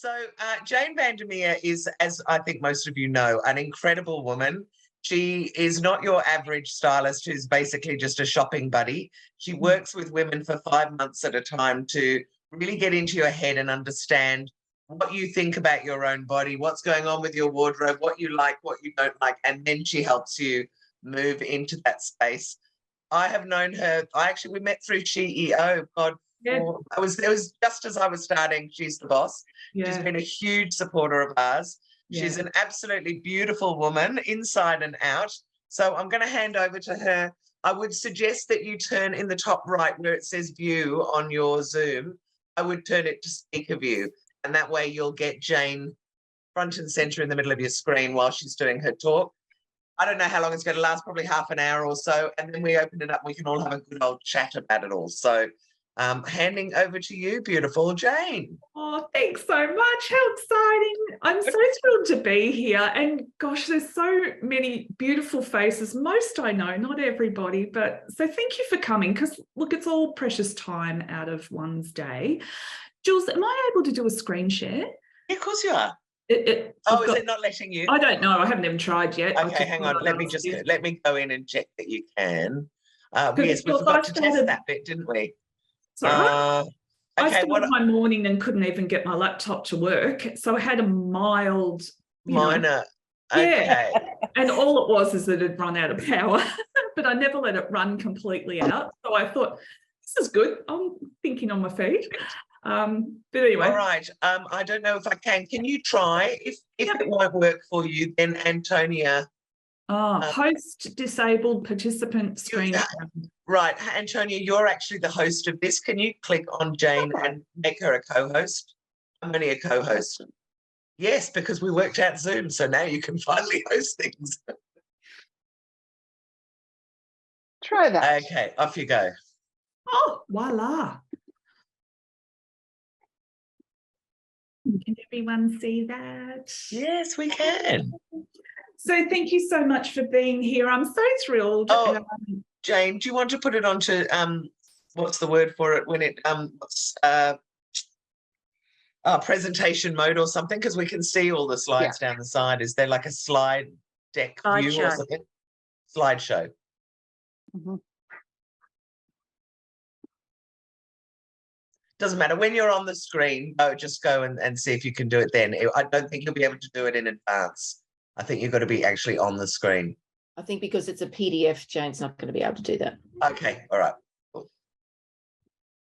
So Jane Vandermeer is, as I think most of you know, an incredible woman. She is not your average stylist who's basically just a shopping buddy. She works with women for 5 months at a time to really get into your head and understand what you think about your own body, what's going on with your wardrobe, what you like, what you don't like, and then she helps you move into that space. I have known her. We met through CEO. God, Yeah. it was just as I was starting. She's the boss. She's Yeah. been a huge supporter of ours. Yeah. She's an absolutely beautiful woman, inside and out. So I'm going to hand over to her. I would suggest that you turn in the top right where it says view on your Zoom. I would turn it to speaker view, and that way you'll get Jane front and center in the middle of your screen while she's doing her talk. I don't know how long it's going to last, probably half an hour or so, and then we open it up and we can all have a good old chat about it all. So handing over to you, beautiful Jane. Oh, thanks so much. How exciting. I'm so thrilled to be here. And gosh, there's so many beautiful faces. Most I know, not everybody, but so thank you for coming, because look, it's all precious time out of one's day. Jules, am I able to do a screen share? Yeah, of course you are. Is it not letting you? I don't know. I haven't even tried yet. Okay, hang on. Let me go in and check that you can. Yes, we forgot to test that bit, didn't we? Sorry. Okay, I started my morning and couldn't even get my laptop to work, so I had a mild minor. Okay. Yeah, and all it was is that it had run out of power, but I never let it run completely out. So I thought, this is good. I'm thinking on my feet. But anyway. All right. I don't know if I can. Can you try? If it won't work for you, then Antonia. Host disabled participant screen. Right, Antonia, you're actually the host of this. Can you click on Jane and make her a co-host? I'm only a co-host. Yes, because we worked out Zoom, so now you can finally host things. Try that. Okay, off you go. Oh, voila. Can everyone see that? Yes, we can. So thank you so much for being here. I'm so thrilled. Oh, Jane, do you want to put it onto what's the word for it when it presentation mode or something, because we can see all the slides down the side. Is there like a slide deck view or something? Slideshow. Mm-hmm. Doesn't matter. When you're on the screen, just go and see if you can do it then. I don't think you'll be able to do it in advance. I think you've got to be actually on the screen. I think because it's a PDF, Jane's not going to be able to do that. Okay, all right. Cool.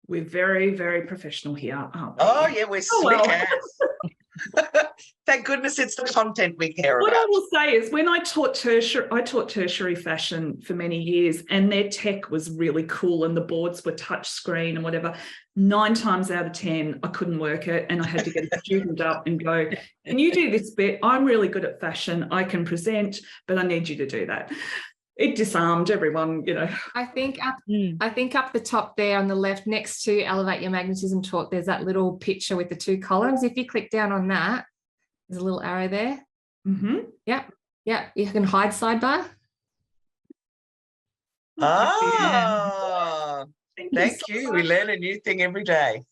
We're very, very professional here, aren't we? Oh, yeah, we're slick ass. Thank goodness it's the content we care about. What I will say is, when I taught tertiary fashion for many years, and their tech was really cool and the boards were touch screen and whatever, 9 times out of 10, I couldn't work it, and I had to get a student up and go, can you do this bit? I'm really good at fashion. I can present, but I need you to do that. It disarmed everyone, you know. I think up the top there on the left, next to Elevate Your Magnetism talk, there's that little picture with the 2 columns. If you click down on that, there's a little arrow there. Mm-hmm. Yep. You can hide sidebar. Ah, thank you. We learn a new thing every day.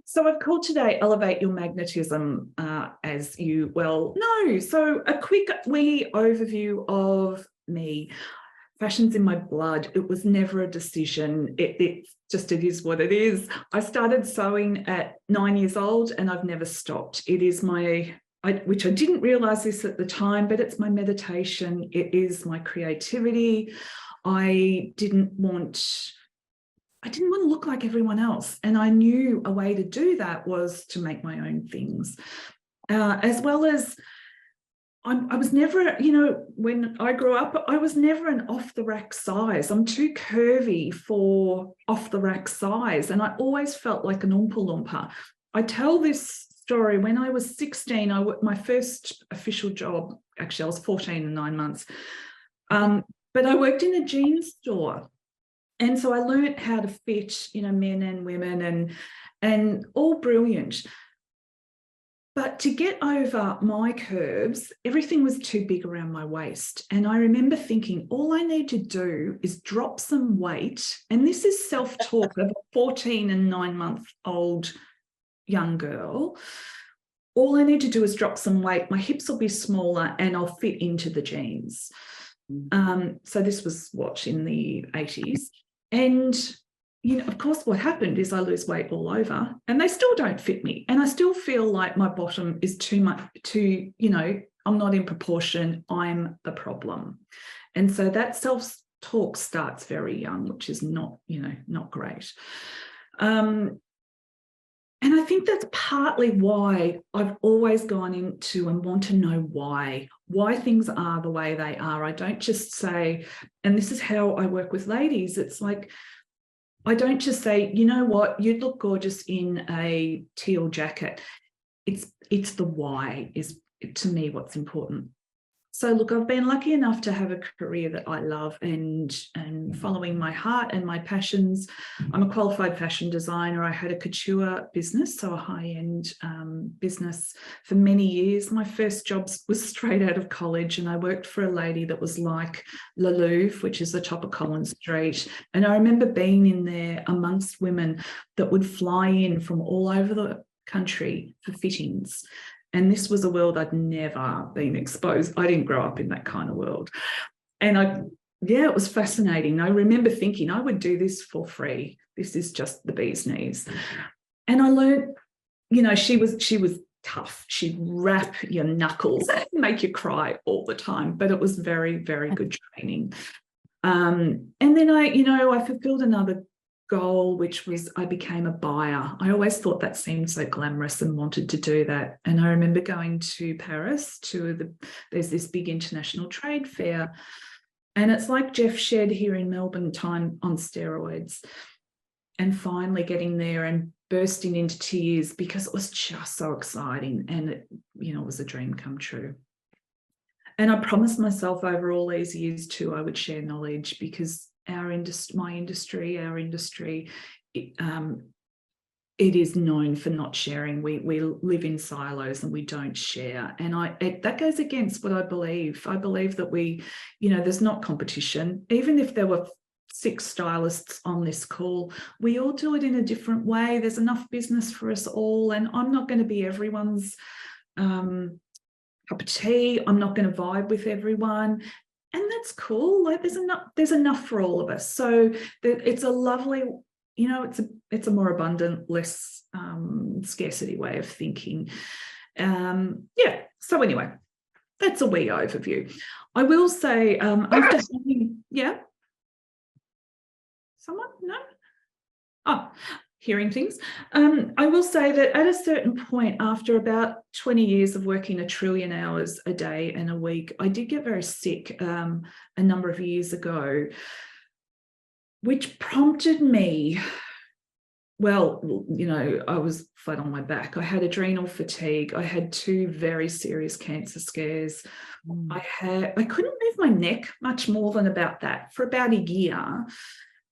So I've called today Elevate Your Magnetism, as you well know. So a quick wee overview of me. Fashion's in my blood. It was never a decision. It is what it is. I started sewing at 9 years old and I've never stopped. It is which I didn't realize this at the time, but it's my meditation. It is my creativity. I didn't want to look like everyone else. And I knew a way to do that was to make my own things. As well as I was never, when I grew up, I was never an off-the-rack size. I'm too curvy for off-the-rack size. And I always felt like an Oompa Loompa. I tell this story. When I was 16, my first official job, actually I was 14 and 9 months, but I worked in a jeans store. And so I learned how to fit, men and women, and all brilliant. But to get over my curves, everything was too big around my waist. And I remember thinking, all I need to do is drop some weight. And this is self-talk of a 14 and 9-month-old young girl, all I need to do is drop some weight. My hips will be smaller and I'll fit into the jeans. So this was in the 80s. And, of course, what happened is I lose weight all over and they still don't fit me. And I still feel like my bottom is too much, I'm not in proportion. I'm the problem. And so that self-talk starts very young, which is not great. And I think that's partly why I've always gone into and want to know why things are the way they are. I don't just say, and this is how I work with ladies, it's like, I don't just say, you know what, you'd look gorgeous in a teal jacket. It's the why is, to me, what's important. So look, I've been lucky enough to have a career that I love and following my heart and my passions. I'm a qualified fashion designer. I had a couture business, so a high-end business for many years. My first job was straight out of college, and I worked for a lady that was like La Louvre, which is the top of Collins Street. And I remember being in there amongst women that would fly in from all over the country for fittings. And this was a world I'd never been exposed. I didn't grow up in that kind of world. And it was fascinating. I remember thinking I would do this for free. This is just the bee's knees. And I learned, she was tough. She'd wrap your knuckles and make you cry all the time. But it was very, very good training. And then I fulfilled another goal, which was I became a buyer. I always thought that seemed so glamorous and wanted to do that. And I remember going to Paris there's this big international trade fair. And it's like Jeff Shed here in Melbourne, time on steroids. And finally getting there and bursting into tears because it was just so exciting. And it was a dream come true. And I promised myself over all these years too, I would share knowledge, because my industry, it is known for not sharing. We live in silos and we don't share. And that goes against what I believe. I believe that there's not competition. Even if there were 6 stylists on this call, we all do it in a different way. There's enough business for us all. And I'm not going to be everyone's cup of tea. I'm not going to vibe with everyone. And that's cool. Like there's enough for all of us. So it's a lovely, it's a more abundant, less scarcity way of thinking. So anyway, that's a wee overview. I will say after having, someone? No? Oh, hearing things. I will say that at a certain point, after about 20 years of working 1 trillion hours a day and a week, I did get very sick a number of years ago, which prompted me, I was flat on my back. I had adrenal fatigue. I had 2 very serious cancer scares. I couldn't move my neck much more than about that for about a year.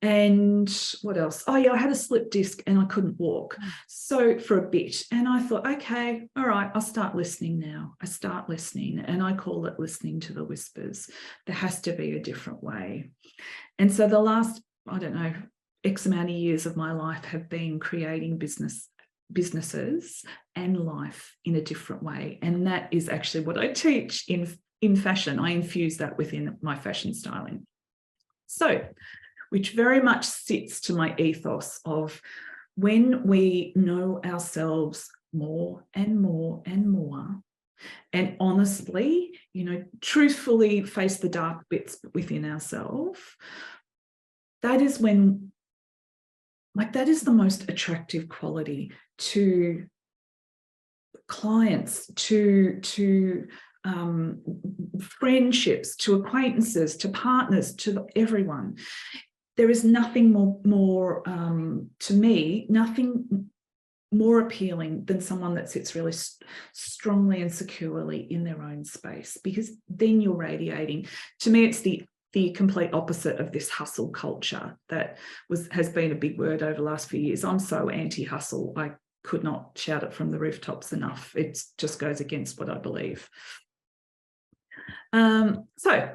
And what else? I had a slip disc and I couldn't walk. So for a bit. And I thought, okay, all right, I'll start listening now. I start listening, and I call it listening to the whispers. There has to be a different way. And so the last, X amount of years of my life have been creating businesses and life in a different way. And that is actually what I teach in fashion. I infuse that within my fashion styling. So, which very much sits to my ethos of when we know ourselves more and more and more, and honestly, truthfully face the dark bits within ourselves, that is when, that is the most attractive quality to clients, to friendships, to acquaintances, to partners, to everyone. There is nothing more to me, nothing more appealing than someone that sits really strongly and securely in their own space, because then you're radiating. To me, it's the complete opposite of this hustle culture that has been a big word over the last few years. I'm so anti-hustle. I could not shout it from the rooftops enough. It just goes against what I believe. So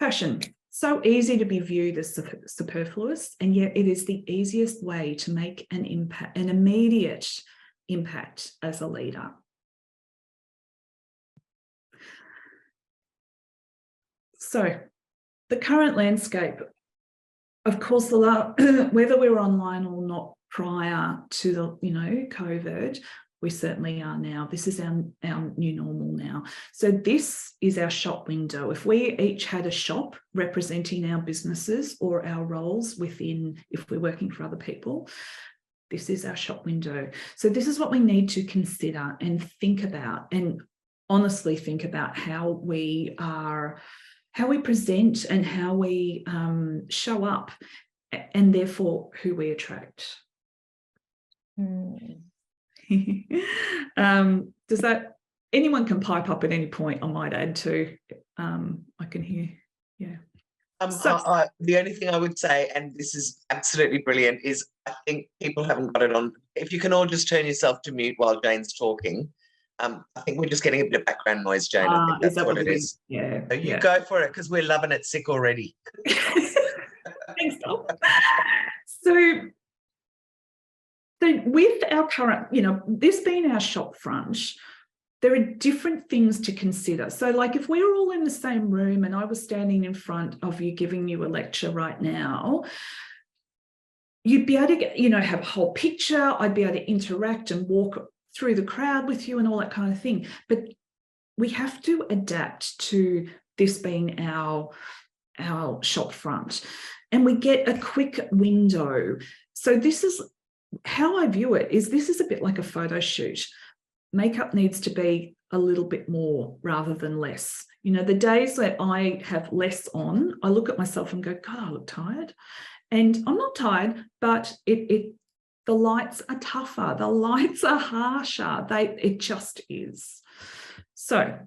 fashion. So easy to be viewed as superfluous, and yet it is the easiest way to make an immediate impact as a leader. So the current landscape, of course, whether we're online or not prior to the, COVID, we certainly are now. This is our new normal now. So this is our shop window. If we each had a shop representing our businesses or our roles within, if we're working for other people, this is our shop window. So this is what we need to consider and think about, and honestly think about how we present and how we show up, and therefore who we attract. Does that, anyone can pipe up at any point, I might add to, I can hear, yeah. The only thing I would say, and this is absolutely brilliant, is I think people haven't got it on. If you can all just turn yourself to mute while Jane's talking. I think we're just getting a bit of background noise, Jane. I think that's what it is. Yeah. So you go for it, because we're loving it sick already. Thanks, Dom. So with our current, this being our shop front, there are different things to consider. So like if we're all in the same room and I was standing in front of you giving you a lecture right now, you'd be able to get, have a whole picture. I'd be able to interact and walk through the crowd with you and all that kind of thing. But we have to adapt to this being our shop front, and we get a quick window. So this is how I view it, is this is a bit like a photo shoot. Makeup needs to be a little bit more rather than less. The days that I have less on, I look at myself and go, God, I look tired. And I'm not tired, but the lights are tougher. The lights are harsher. It just is. So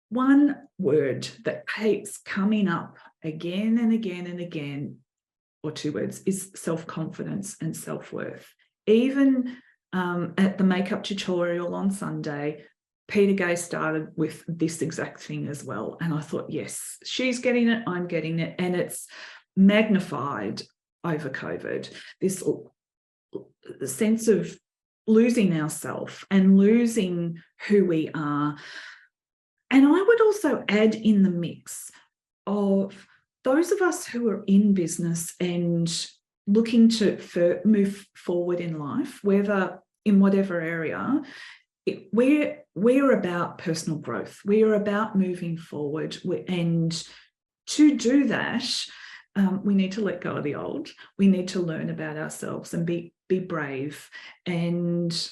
one word that keeps coming up again and again and again, or two words, is self-confidence and self-worth. Even at the makeup tutorial on Sunday, Peter Gay started with this exact thing as well. And I thought, yes, she's getting it, I'm getting it. And it's magnified over COVID, this sense of losing ourselves and losing who we are. And I would also add in the mix of those of us who are in business and looking to move forward in life, whether in whatever area, we're about personal growth. We are about moving forward. And to do that, we need to let go of the old. We need to learn about ourselves and be brave and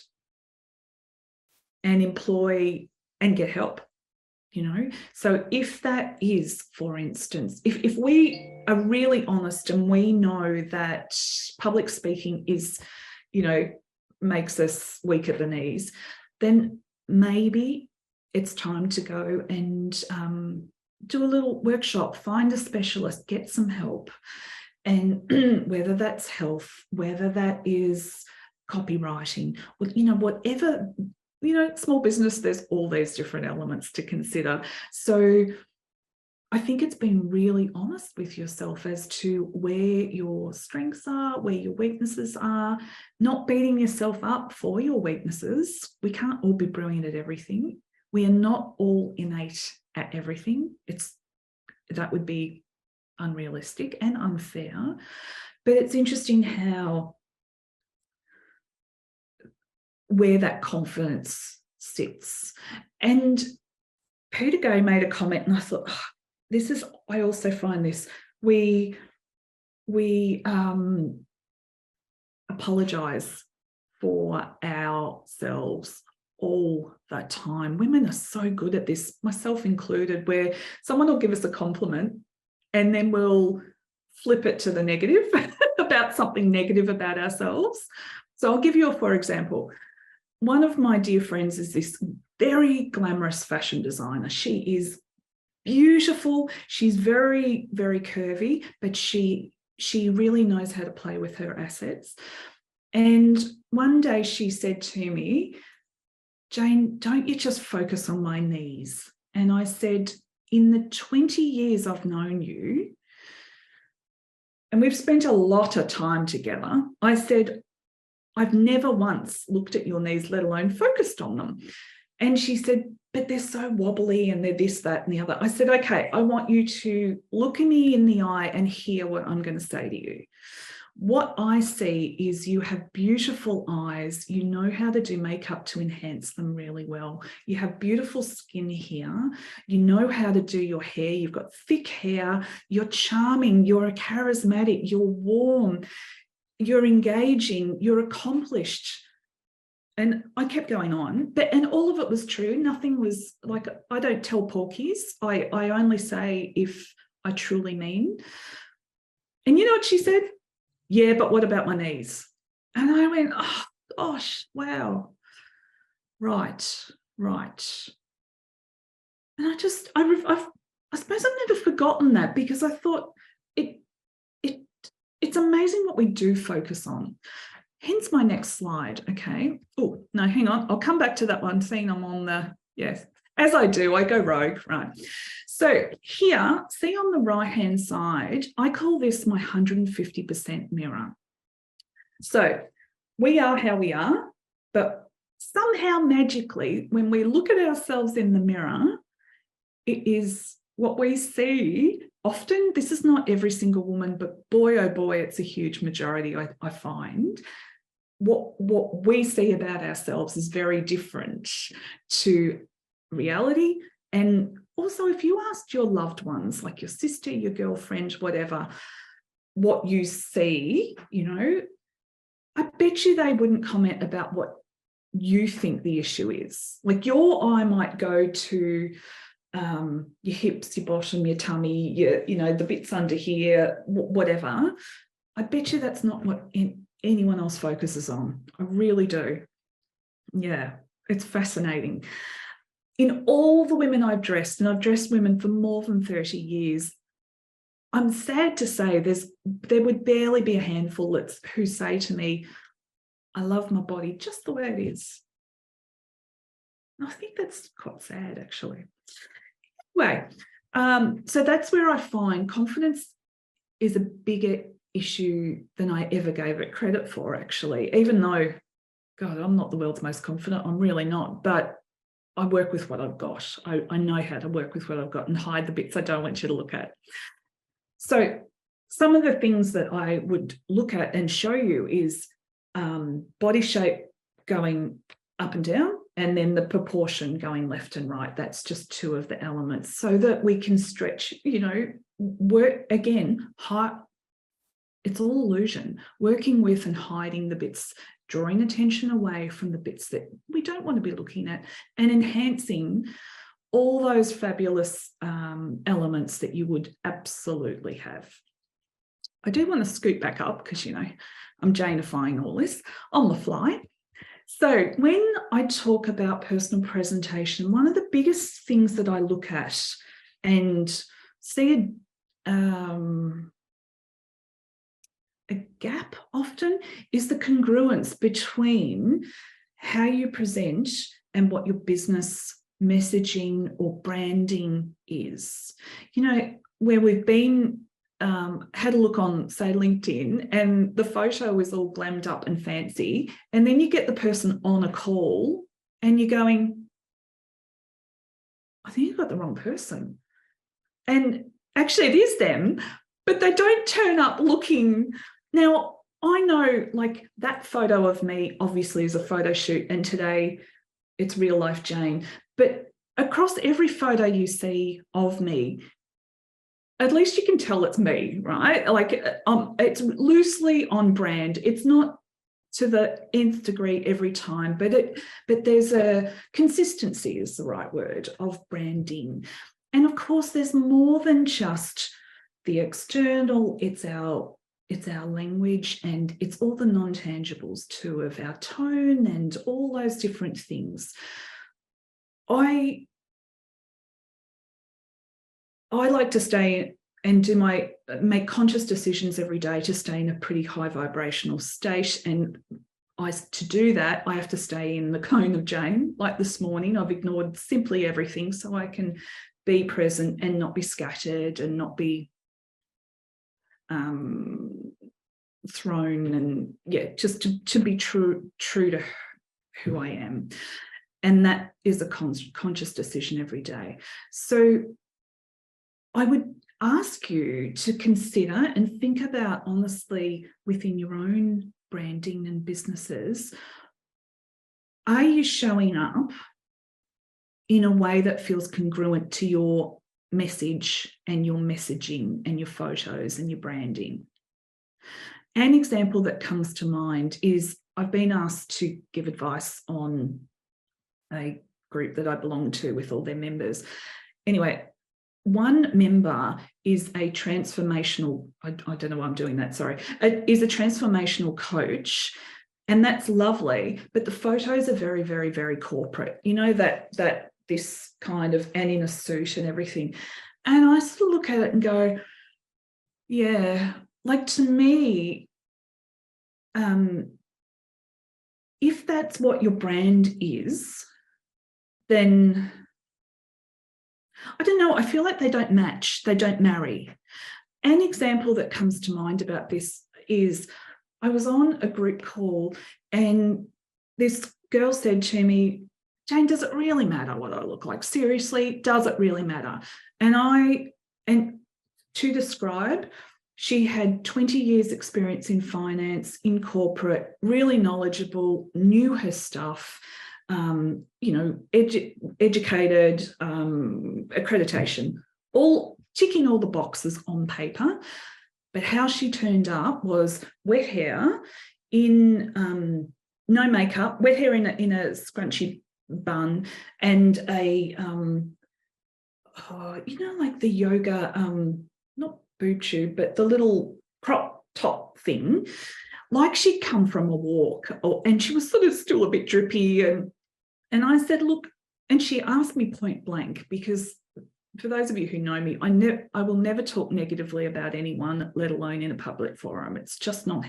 employ and get help. So if that is, for instance, if we are really honest and we know that public speaking is, makes us weak at the knees, then maybe it's time to go and do a little workshop, find a specialist, get some help. And whether that's health, whether that is copywriting, whatever, small business, there's all these different elements to consider. So I think it's being really honest with yourself as to where your strengths are, where your weaknesses are, not beating yourself up for your weaknesses. We can't all be brilliant at everything. We are not all innate at everything. That would be unrealistic and unfair. But it's interesting where that confidence sits. And Peter Gay made a comment, and I thought, I also find this, we apologize for ourselves all the time. Women are so good at this, myself included, where someone will give us a compliment and then we'll flip it to the negative about something negative about ourselves. So I'll give you for example. One of my dear friends is this very glamorous fashion designer. She is beautiful. She's very, very curvy, but she really knows how to play with her assets. And one day she said to me, Jane, don't you just focus on my knees? And I said, in the 20 years I've known you, and we've spent a lot of time together, I said, I've never once looked at your knees, let alone focused on them. And she said, but they're so wobbly and they're this, that, and the other. I said, okay, I want you to look me in the eye and hear what I'm going to say to you. What I see is you have beautiful eyes. You know how to do makeup to enhance them really well. You have beautiful skin here. You know how to do your hair. You've got thick hair. You're charming. You're charismatic. You're warm. You're engaging. You're accomplished. And I kept going on, and all of it was true. Nothing was like, I don't tell porkies. I only say if I truly mean. And you know what she said? Yeah, but what about my knees? And I went, oh, gosh, wow. Right. And I suppose I've never forgotten that, because I thought it's amazing what we do focus on. Hence my next slide, okay? Oh, no, hang on. I'll come back to that one, seeing I'm on the, yes. As I do, I go rogue, right? So here, see on the right-hand side, I call this my 150% mirror. So we are how we are, but somehow magically, when we look at ourselves in the mirror, it is what we see. Often, this is not every single woman, but boy, oh boy, it's a huge majority, I find. What we see about ourselves is very different to reality. And also, if you asked your loved ones, like your sister, your girlfriend, whatever, what you see, I bet you they wouldn't comment about what you think the issue is. Like your eye might go to your hips, your bottom, your tummy, the bits under here, whatever. I bet you that's not what anyone else focuses on. I really do. Yeah, it's fascinating. In all the women I've dressed, and I've dressed women for more than 30 years, I'm sad to say there would barely be a handful who say to me, I love my body just the way it is. And I think that's quite sad, actually. Anyway, so that's where I find confidence is a bigger issue than I ever gave it credit for, actually, even though, God, I'm not the world's most confident. I'm really not, but I work with what I've got. I know how to work with what I've got and hide the bits I don't want you to look at. So some of the things that I would look at and show you is body shape going up and down, and then the proportion going left and right. That's just two of the elements, so that we can stretch, work again, it's all illusion, working with and hiding the bits, drawing attention away from the bits that we don't want to be looking at, and enhancing all those fabulous elements that you would absolutely have. I do want to scoot back up because, I'm Janifying all this on the fly. So when I talk about personal presentation, one of the biggest things that I look at and see a gap often is the congruence between how you present and what your business messaging or branding is. Where we've been had a look on, say, LinkedIn, and the photo is all glammed up and fancy, and then you get the person on a call and you're going, I think you've got the wrong person. And actually it is them, but they don't turn up looking. Now, I know, like, that photo of me obviously is a photo shoot, and today it's real life Jane, but across every photo you see of me, at least you can tell it's me, right? Like, it's loosely on brand. It's not to the nth degree every time, but there's a consistency, is the right word, of branding. And of course, there's more than just the external. It's our language, and it's all the non-tangibles too, of our tone and all those different things. I like to stay and make conscious decisions every day to stay in a pretty high vibrational state. And to do that, I have to stay in the cone of Jane. Like this morning, I've ignored simply everything so I can be present and not be scattered and not be, throne, and yeah, just to be true to who I am. And that is a conscious decision every day. So I would ask you to consider and think about, honestly, within your own branding and businesses, are you showing up in a way that feels congruent to your message and your messaging and your photos and your branding? An example that comes to mind is I've been asked to give advice on a group that I belong to with all their members. Anyway, one member is a transformational, I don't know why I'm doing that, sorry, is a transformational coach. And that's lovely, but the photos are very, very, very corporate. You know, that this kind of, and in a suit and everything. And I sort of look at it and go, yeah, like, to me, if that's what your brand is, then I don't know, I feel like they don't match, they don't marry. An example that comes to mind about this is I was on a group call and this girl said to me, Jane, does it really matter what I look like? Seriously, does it really matter? And to describe, she had 20 years experience in finance, in corporate, really knowledgeable, knew her stuff, educated, accreditation, all ticking all the boxes on paper. But how she turned up was wet hair, in no makeup, wet hair in a scrunchy bun, and a like the yoga, not boob tube, but the little crop top thing, like she'd come from a walk, and she was sort of still a bit drippy. And I said, look, and she asked me point blank, because for those of you who know me, I will never talk negatively about anyone, let alone in a public forum. It's just not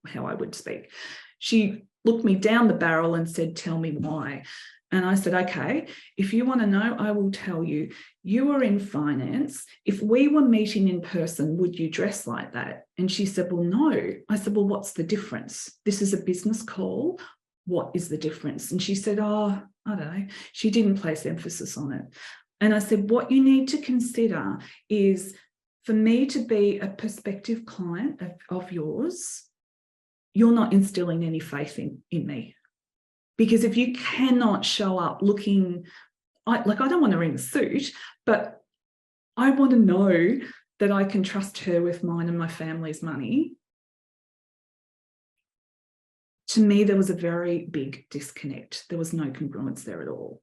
how I would speak. She looked me down the barrel and said, tell me why. And I said, okay, if you want to know, I will tell you. You are in finance. If we were meeting in person, would you dress like that? And she said, well, no. I said, well, what's the difference? This is a business call. What is the difference? And she said, oh, I don't know. She didn't place emphasis on it. And I said, what you need to consider is, for me to be a prospective client of yours, you're not instilling any faith in me. Because if you cannot show up looking, I don't want her in a suit, but I want to know that I can trust her with mine and my family's money. To me, there was a very big disconnect. There was no congruence there at all.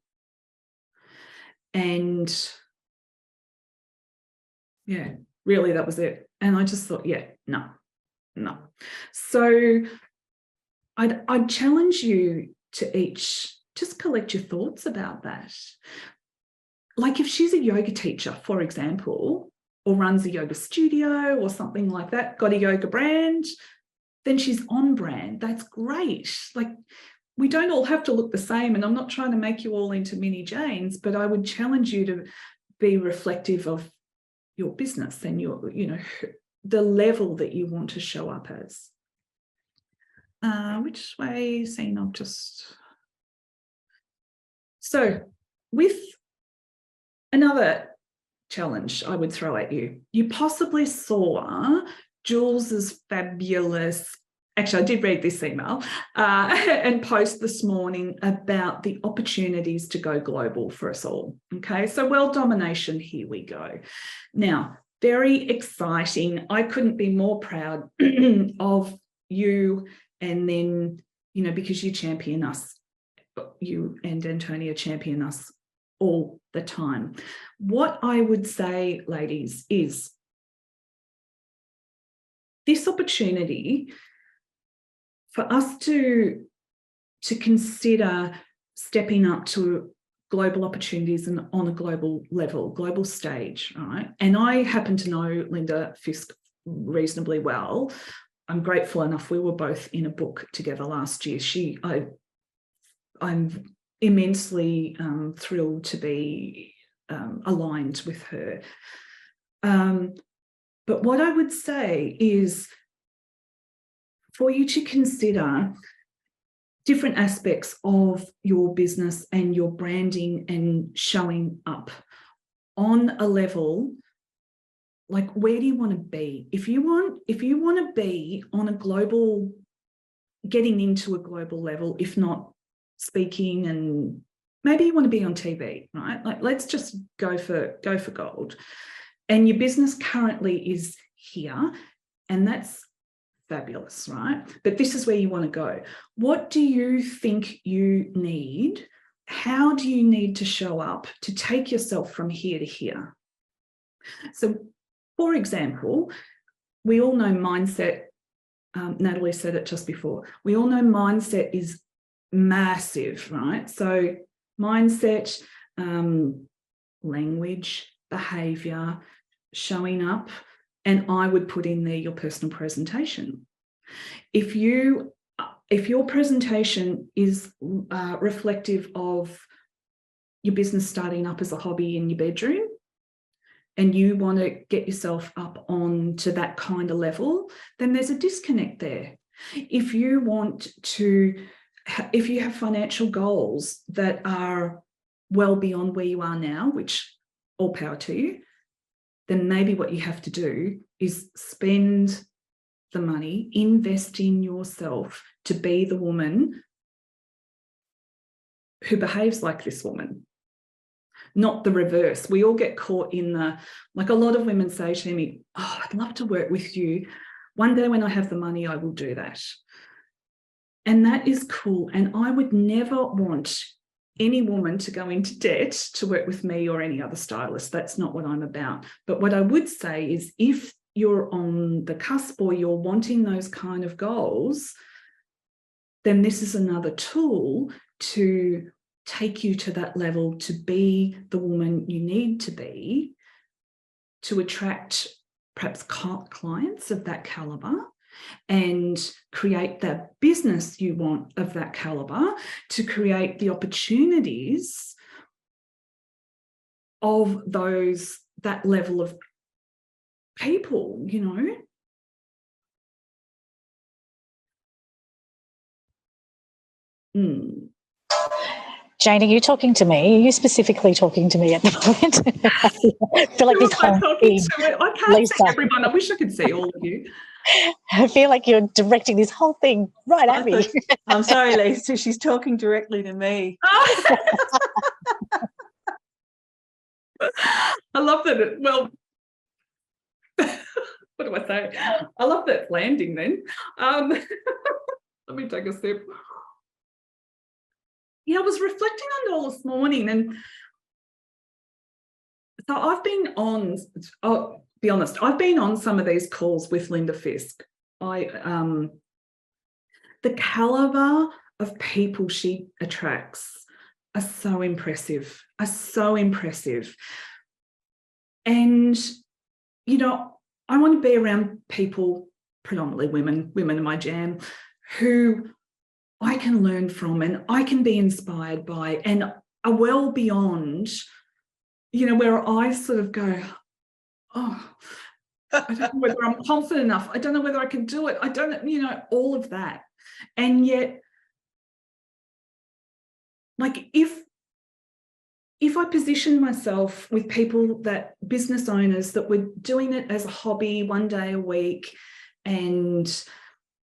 And yeah, really, that was it. And I just thought, yeah, no. So I'd challenge you to each just collect your thoughts about that. Like, if she's a yoga teacher, for example, or runs a yoga studio or something like that, got a yoga brand, then she's on brand. That's great. Like, we don't all have to look the same, and I'm not trying to make you all into mini Janes, but I would challenge you to be reflective of your business and your, the level that you want to show up as. Which way, Scene? I'll just... So with another challenge I would throw at you, you possibly saw Jules's fabulous, actually I did read this email and post this morning about the opportunities to go global for us all. Okay, so world domination, here we go. Now, very exciting. I couldn't be more proud of you, and then, because you champion us, you and Antonia champion us all the time. What I would say, ladies, is this opportunity for us to consider stepping up to global opportunities and on a global level, global stage, right? And I happen to know Linda Fisk reasonably well. I'm grateful enough, we were both in a book together last year. I'm immensely thrilled to be aligned with her. But what I would say is, for you to consider different aspects of your business and your branding and showing up on a level. Like, where do you want to be? If you want to be on a global, getting into a global level, if not speaking, and maybe you want to be on TV, right? Like, let's just go for gold. And your business currently is here, and that's fabulous, right? But this is where you want to go. What do you think you need? How do you need to show up to take yourself from here to here? So, for example, we all know mindset. Natalie said it just before. We all know mindset is massive, right? So mindset, language, behavior, showing up, and I would put in there your personal presentation. If your presentation is reflective of your business starting up as a hobby in your bedroom, and you want to get yourself up on to that kind of level, then there's a disconnect there. If you have financial goals that are well beyond where you are now, which all power to you, then maybe what you have to do is spend the money, invest in yourself to be the woman who behaves like this woman. Not the reverse. We all get caught in like a lot of women say to me, oh, I'd love to work with you. One day when I have the money, I will do that. And that is cool. And I would never want any woman to go into debt to work with me or any other stylist. That's not what I'm about. But what I would say is, if you're on the cusp or you're wanting those kind of goals, then this is another tool to take you to that level, to be the woman you need to be, to attract perhaps clients of that caliber, and create that business you want of that caliber, to create the opportunities of that level of people, you know. Jane, are you talking to me? Are you specifically talking to me at the moment? I feel like this whole thing, I can't see everyone. I wish I could see all of you. I feel like you're directing this whole thing right at me. I'm sorry, Lisa. She's talking directly to me. I love that. Well, what do I say? I love that landing then. Let me take a sip. Yeah, I was reflecting on it all this morning, and so I've been on, I'll be honest, I've been on some of these calls with Linda Fisk. The caliber of people she attracts are so impressive, And, you know, I want to be around people, predominantly women are my jam, who I can learn from and I can be inspired by, and are well beyond, you know, where I sort of go, oh, I don't know whether I'm confident enough. I don't know whether I can do it. I don't, you know, all of that. And yet, like, if I position myself with people, that business owners that were doing it as a hobby one day a week, and,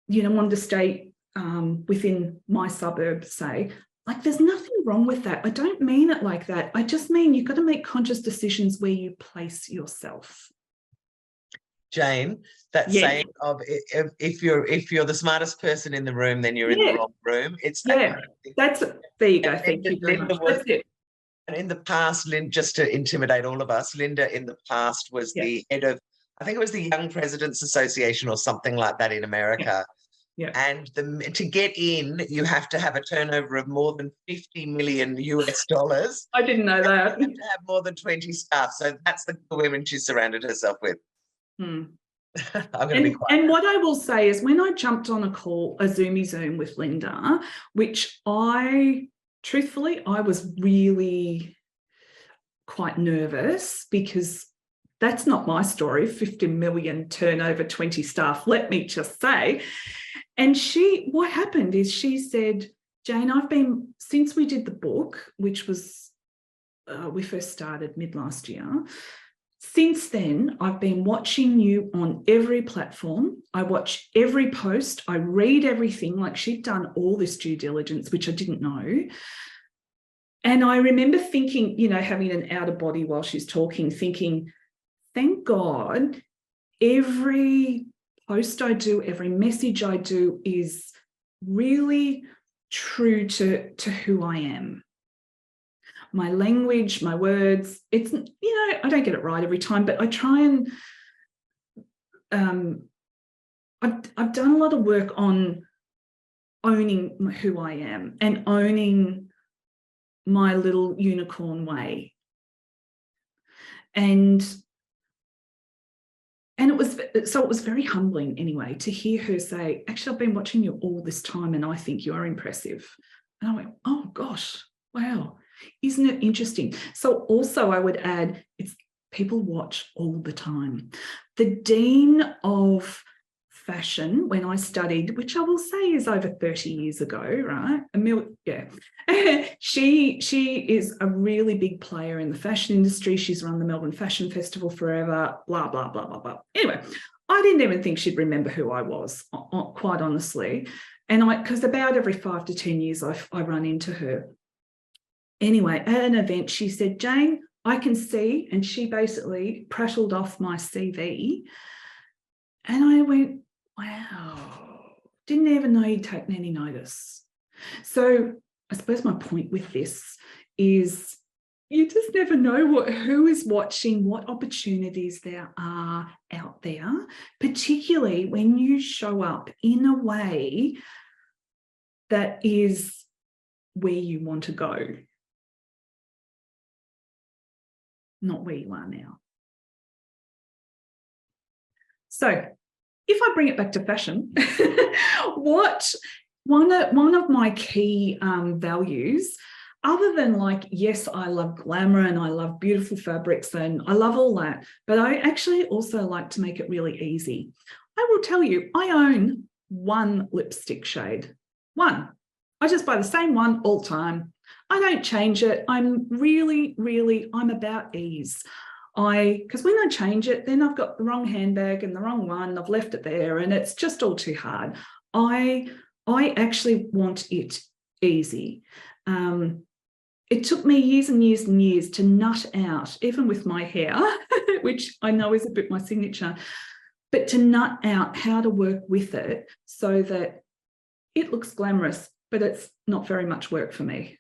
you know, wanted to stay within my suburb, say, like, there's nothing wrong with that. I don't mean it like that. I just mean you've got to make conscious decisions where you place yourself. Jane, that saying of if you're the smartest person in the room, then you're in the wrong room. It's that kind of thing. That's there you go. Thank you very much. That's it. And in the past, just to intimidate all of us, Linda in the past was the head of, I think it was the Young Presidents Association or something like that in America. Yeah. And to get in, you have to have a turnover of more than $50 million US. I didn't know that. You have to have more than 20 staff. So that's the women she surrounded herself with. I'm going to be quiet. And what I will say is, when I jumped on a call, a Zoom with Linda, which truthfully, I was really quite nervous, because that's not my story, 50 million turnover, 20 staff, let me just say. And what happened is she said, Jane, since we did the book, which was, we first started mid last year, since then, I've been watching you on every platform. I watch every post. I read everything. Like, she'd done all this due diligence, which I didn't know. And I remember thinking, having an out of body while she's talking, thinking, thank God, every post I do, every message I do is really true to who I am. My language, my words, it's, I don't get it right every time, but I try and I've done a lot of work on owning who I am and owning my little unicorn way. And it was very humbling anyway to hear her say, actually, I've been watching you all this time and I think you are impressive. And I went, oh gosh, wow. Isn't it interesting? So also I would add, people watch all the time. The dean of fashion, when I studied, which I will say is over 30 years ago, right? She is a really big player in the fashion industry. She's run the Melbourne Fashion Festival forever, blah, blah, blah, blah, blah. Anyway, I didn't even think she'd remember who I was, quite honestly. And because about every 5 to 10 years, I run into her. Anyway, at an event, she said, Jane, I can see, and she basically prattled off my CV. And I went, wow, didn't even know you'd taken any notice. So I suppose my point with this is you just never know who is watching, what opportunities there are out there, particularly when you show up in a way that is where you want to go, not where you are now. So if I bring it back to fashion, one of my key values, other than yes, I love glamour and I love beautiful fabrics and I love all that, but I actually also like to make it really easy. I will tell you, I own one lipstick shade. One. I just buy the same one all the time. I don't change it. I'm I'm about ease. Because when I change it, then I've got the wrong handbag and the wrong one, I've left it there and it's just all too hard. I actually want it easy. It took me years and years and years to nut out, even with my hair, which I know is a bit my signature, but to nut out how to work with it so that it looks glamorous, but it's not very much work for me.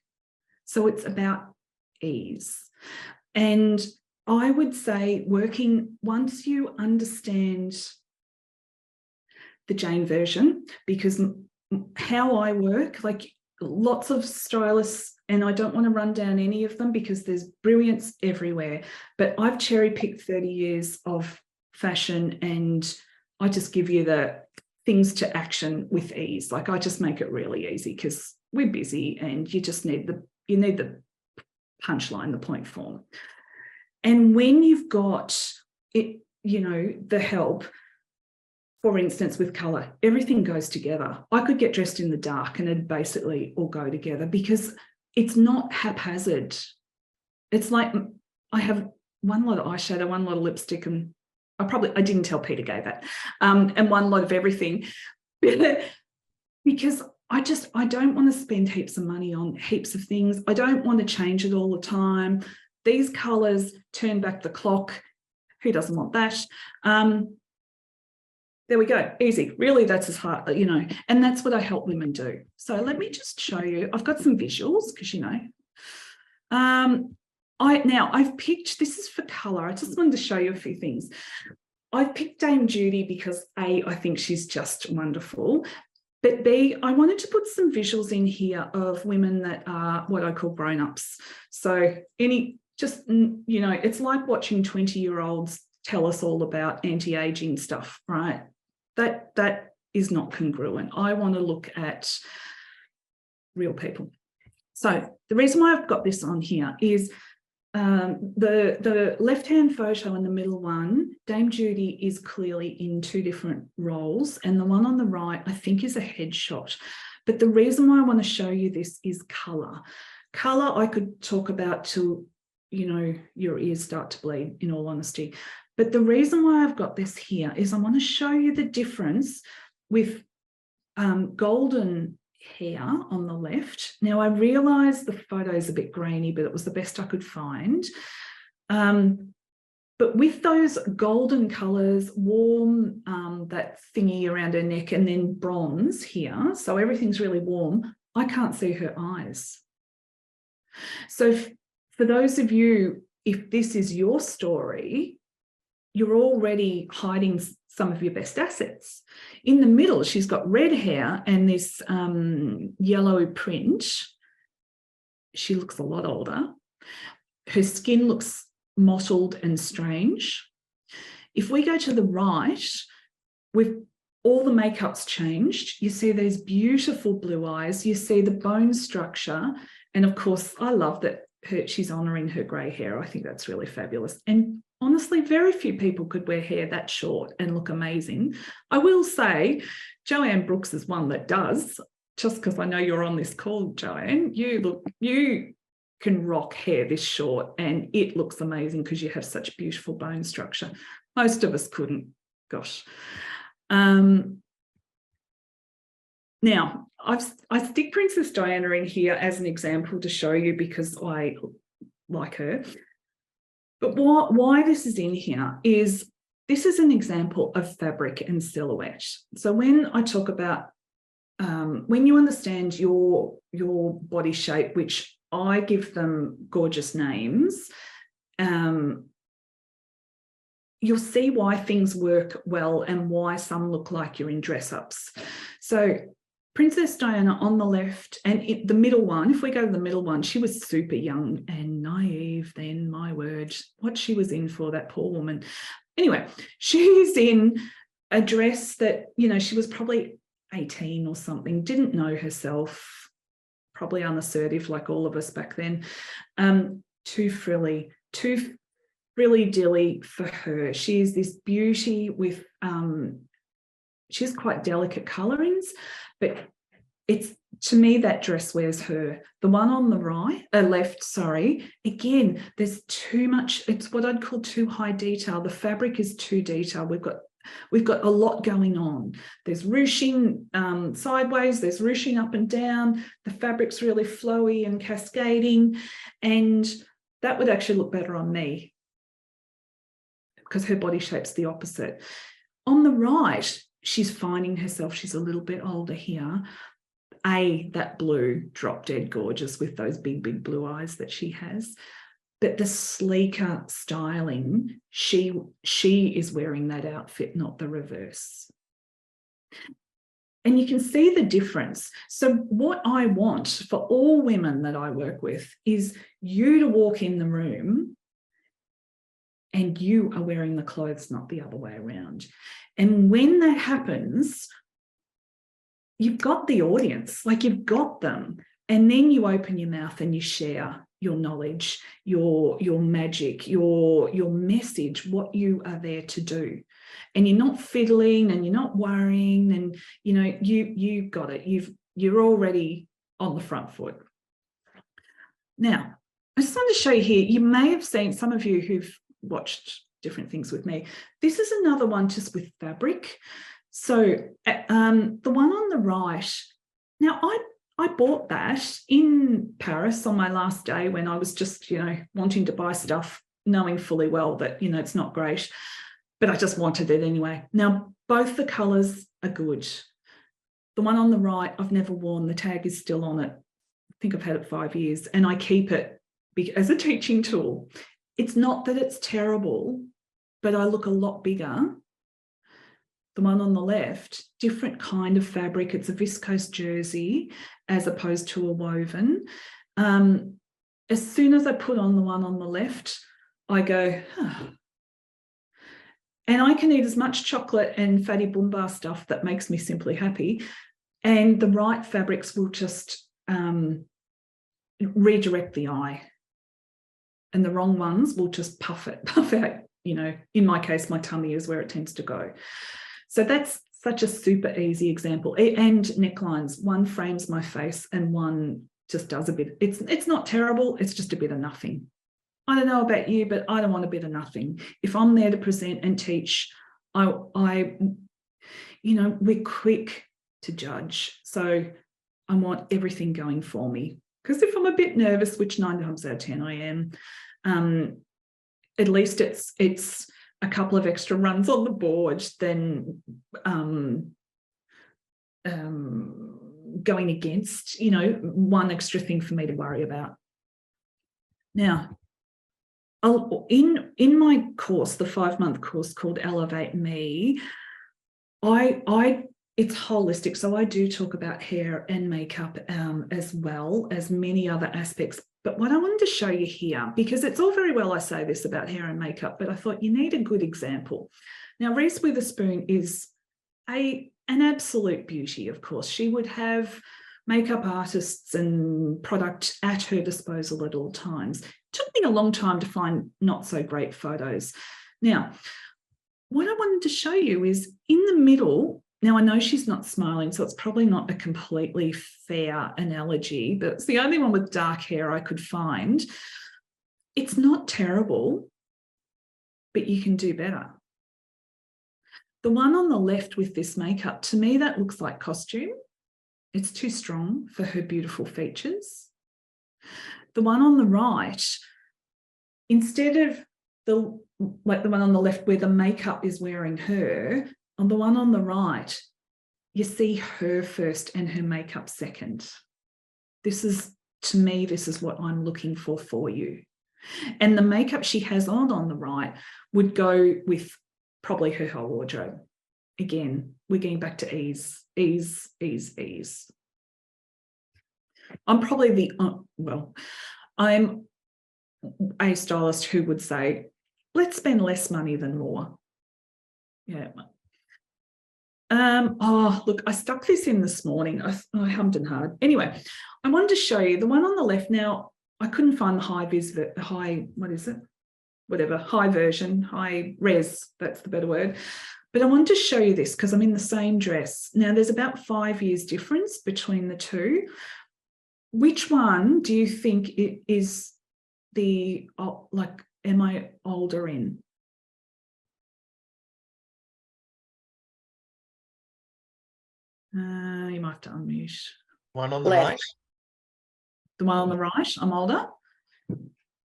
So it's about ease. And I would say once you understand the Jane version, because how I work, lots of stylists, and I don't want to run down any of them because there's brilliance everywhere, but I've cherry-picked 30 years of fashion and I just give you the things to action with ease. I just make it really easy because we're busy and you just need the punchline, the point form. And when you've got it, the help, for instance, with colour, everything goes together. I could get dressed in the dark and it'd basically all go together because it's not haphazard. It's like I have one lot of eyeshadow, one lot of lipstick, and I didn't tell Peter gave that, and one lot of everything. Because I don't want to spend heaps of money on heaps of things. I don't want to change it all the time. These colours turn back the clock. Who doesn't want that? There we go. Easy. Really, that's as hard, and that's what I help women do. So let me just show you. I've got some visuals because, I've picked, this is for colour. I just wanted to show you a few things. I've picked Dame Judy because A, I think she's just wonderful. But B, I wanted to put some visuals in here of women that are what I call grown-ups. So it's like watching 20-year-olds tell us all about anti-aging stuff, right? That is not congruent. I want to look at real people. So the reason why I've got this on here is the left-hand photo and the middle one, Dame Judy is clearly in two different roles, and the one on the right, I think, is a headshot. But the reason why I want to show you this is colour. Colour I could talk about till, you know, your ears start to bleed, in all honesty. But the reason why I've got this here is I want to show you the difference with golden hair on the left. Now, I realise the photo is a bit grainy, but it was the best I could find. But with those golden colours, warm, that thingy around her neck, and then bronze here, so everything's really warm, I can't see her eyes. So for those of you, if this is your story, you're already hiding some of your best assets. In the middle, she's got red hair and this yellow print. She looks a lot older. Her skin looks mottled and strange. If we go to the right, with all the makeup's changed, you see these beautiful blue eyes, you see the bone structure, and of course, I love that she's honouring her grey hair. I think that's really fabulous. And honestly, very few people could wear hair that short and look amazing. I will say, Joanne Brooks is one that does, just because I know you're on this call, Joanne. You can rock hair this short and it looks amazing because you have such beautiful bone structure. Most of us couldn't, gosh. Now, I stick Princess Diana in here as an example to show you because I like her. But why this is in here is this is an example of fabric and silhouette. So when I talk about, when you understand your body shape, which I give them gorgeous names, you'll see why things work well and why some look like you're in dress-ups. So Princess Diana on the left, and the middle one, if we go to the middle one, she was super young and naive then, my word, what she was in for, that poor woman. Anyway, she's in a dress that, you know, she was probably 18 or something, didn't know herself, probably unassertive like all of us back then, too frilly dilly for her. She is this beauty with, she has quite delicate colourings, but it's, to me, that dress wears her. The one on the right, left, sorry, again, there's too much, it's what I'd call too high detail. The fabric is too detailed. We've got a lot going on. There's ruching sideways, there's ruching up and down. The fabric's really flowy and cascading, and that would actually look better on me because her body shape's the opposite. On the right, she's finding herself, she's a little bit older here. That blue, drop dead gorgeous with those big, big blue eyes that she has. But the sleeker styling, she is wearing that outfit, not the reverse. And you can see the difference. So what I want for all women that I work with is you to walk in the room and you are wearing the clothes, not the other way around. And when that happens, you've got the audience, like you've got them. And then you open your mouth and you share your knowledge, your magic, your message, what you are there to do. And you're not fiddling and you're not worrying, and you know, you got it. You're already on the front foot. Now, I just want to show you here, you may have seen, some of you who've watched different things with me, this is another one just with fabric. So the one on the right, now I bought that in Paris on my last day when I was just, you know, wanting to buy stuff, knowing fully well that, you know, it's not great, but I just wanted it anyway. Now, both the colours are good. The one on the right, I've never worn, the tag is still on it. I think I've had it 5 years and I keep it as a teaching tool. It's not that it's terrible, but I look a lot bigger. The one on the left, different kind of fabric. It's a viscose jersey as opposed to a woven. As soon as I put on the one on the left, I go, huh. And I can eat as much chocolate and fatty boomba stuff that makes me simply happy. And the right fabrics will just redirect the eye and the wrong ones will just puff out, you know, in my case, my tummy is where it tends to go. So that's such a super easy example. And necklines, one frames my face and one just does a bit. It's not terrible. It's just a bit of nothing. I don't know about you, but I don't want a bit of nothing. If I'm there to present and teach, I you know, we're quick to judge. So I want everything going for me. Because if I'm a bit nervous, which 9 times out of 10 I am, at least it's a couple of extra runs on the board than going against, you know, one extra thing for me to worry about. Now, in my course, the 5-month course called Elevate Me, it's holistic. So I do talk about hair and makeup as well as many other aspects. But what I wanted to show you here, because it's all very well I say this about hair and makeup, but I thought you need a good example. Now, Reese Witherspoon is an absolute beauty, of course. She would have makeup artists and product at her disposal at all times. It took me a long time to find not so great photos. Now, what I wanted to show you is in the middle. Now, I know she's not smiling, so it's probably not a completely fair analogy, but it's the only one with dark hair I could find. It's not terrible, but you can do better. The one on the left with this makeup, to me, that looks like costume. It's too strong for her beautiful features. The one on the right, instead of the one on the left where the makeup is wearing her, on the one on the right, you see her first and her makeup second. This is, to me, this is what I'm looking for you. And the makeup she has on the right would go with probably her whole wardrobe. Again, we're getting back to ease, ease, ease, ease. I'm probably I'm a stylist who would say, let's spend less money than more. Yeah. Oh, look, I stuck this in this morning. I hummed and hard. Anyway, I wanted to show you the one on the left. Now, I couldn't find the high version, high res, that's the better word. But I wanted to show you this because I'm in the same dress. Now, there's about 5 years difference between the two. Which one do you think it is the, am I older in? You might have to unmute. One on the Left. right. The one on the right, I'm older.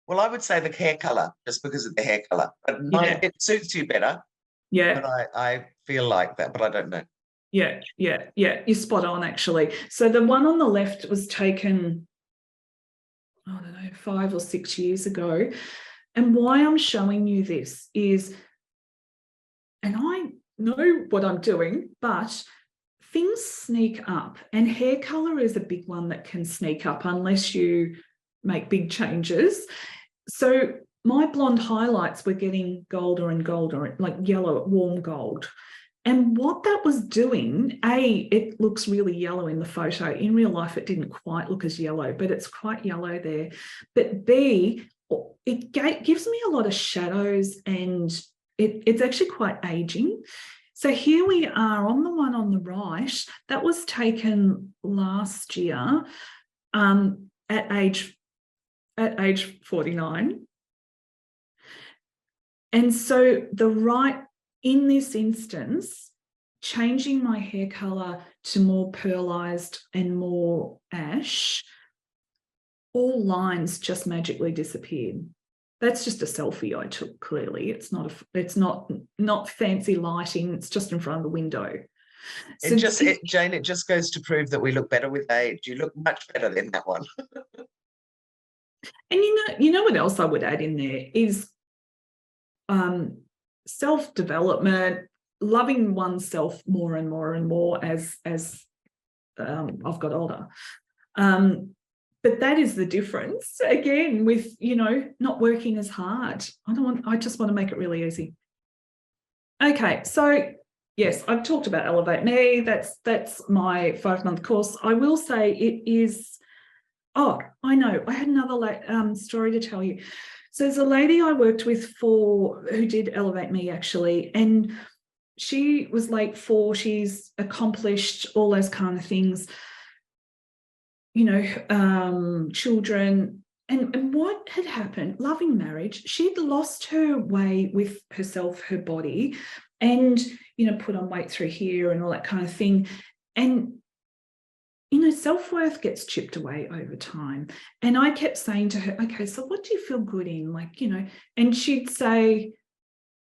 Well, I would say the hair colour, just because of the hair colour. But Yeah. it suits you better. Yeah. But I feel like that, but I don't know. Yeah. You're spot on, actually. So the one on the left was taken, I don't know, 5 or 6 years ago. And why I'm showing you this is, and I know what I'm doing, but things sneak up, and hair color is a big one that can sneak up unless you make big changes. So my blonde highlights were getting golder and golder, like yellow, warm gold. And what that was doing, A, it looks really yellow in the photo. In real life, it didn't quite look as yellow, but it's quite yellow there. But B, it gives me a lot of shadows, and it's actually quite aging. So here we are on the one on the right. That was taken last year at age 49. And so the right, in this instance, changing my hair color to more pearlized and more ash, all lines just magically disappeared. That's just a selfie I took, clearly. It's not fancy lighting, it's just in front of the window. So Jane, it just goes to prove that we look better with age. You look much better than that one. And you know what else I would add in there is self-development, loving oneself more and more and more as I've got older. But that is the difference, again, with, not working as hard. I just want to make it really easy. Okay, so yes, I've talked about Elevate Me. That's my 5-month course. I will say it is, I know, I had another story to tell you. So there's a lady I worked with who did Elevate Me actually, and she was late for, she's accomplished, all those kind of things, you know, children. And what had happened, loving marriage, she'd lost her way with herself, her body, and, you know, put on weight through here and all that kind of thing. And, you know, self-worth gets chipped away over time. And I kept saying to her, okay, so what do you feel good in? Like, you know, and she'd say,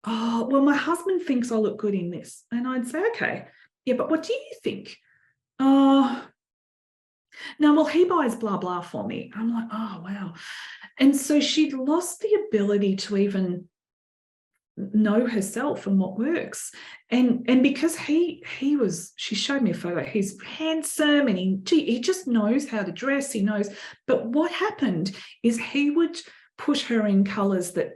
oh, well, my husband thinks I look good in this. And I'd say, okay, yeah, but what do you think? Oh, no, well, he buys blah, blah for me. I'm like, oh, wow. And so she'd lost the ability to even know herself and what works. And because she showed me a photo, he's handsome and he just knows how to dress, he knows. But what happened is he would push her in colours that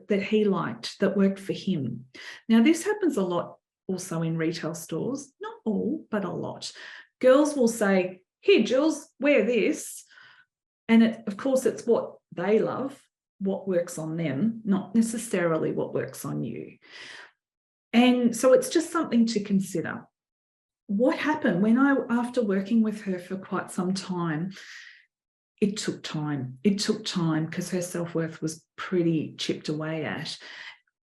he liked, that worked for him. Now, this happens a lot also in retail stores, not all, but a lot. Girls will say, here, Jules, wear this. And of course, it's what they love, what works on them, not necessarily what works on you. And so it's just something to consider. What happened after working with her for quite some time, it took time. It took time because her self-worth was pretty chipped away at.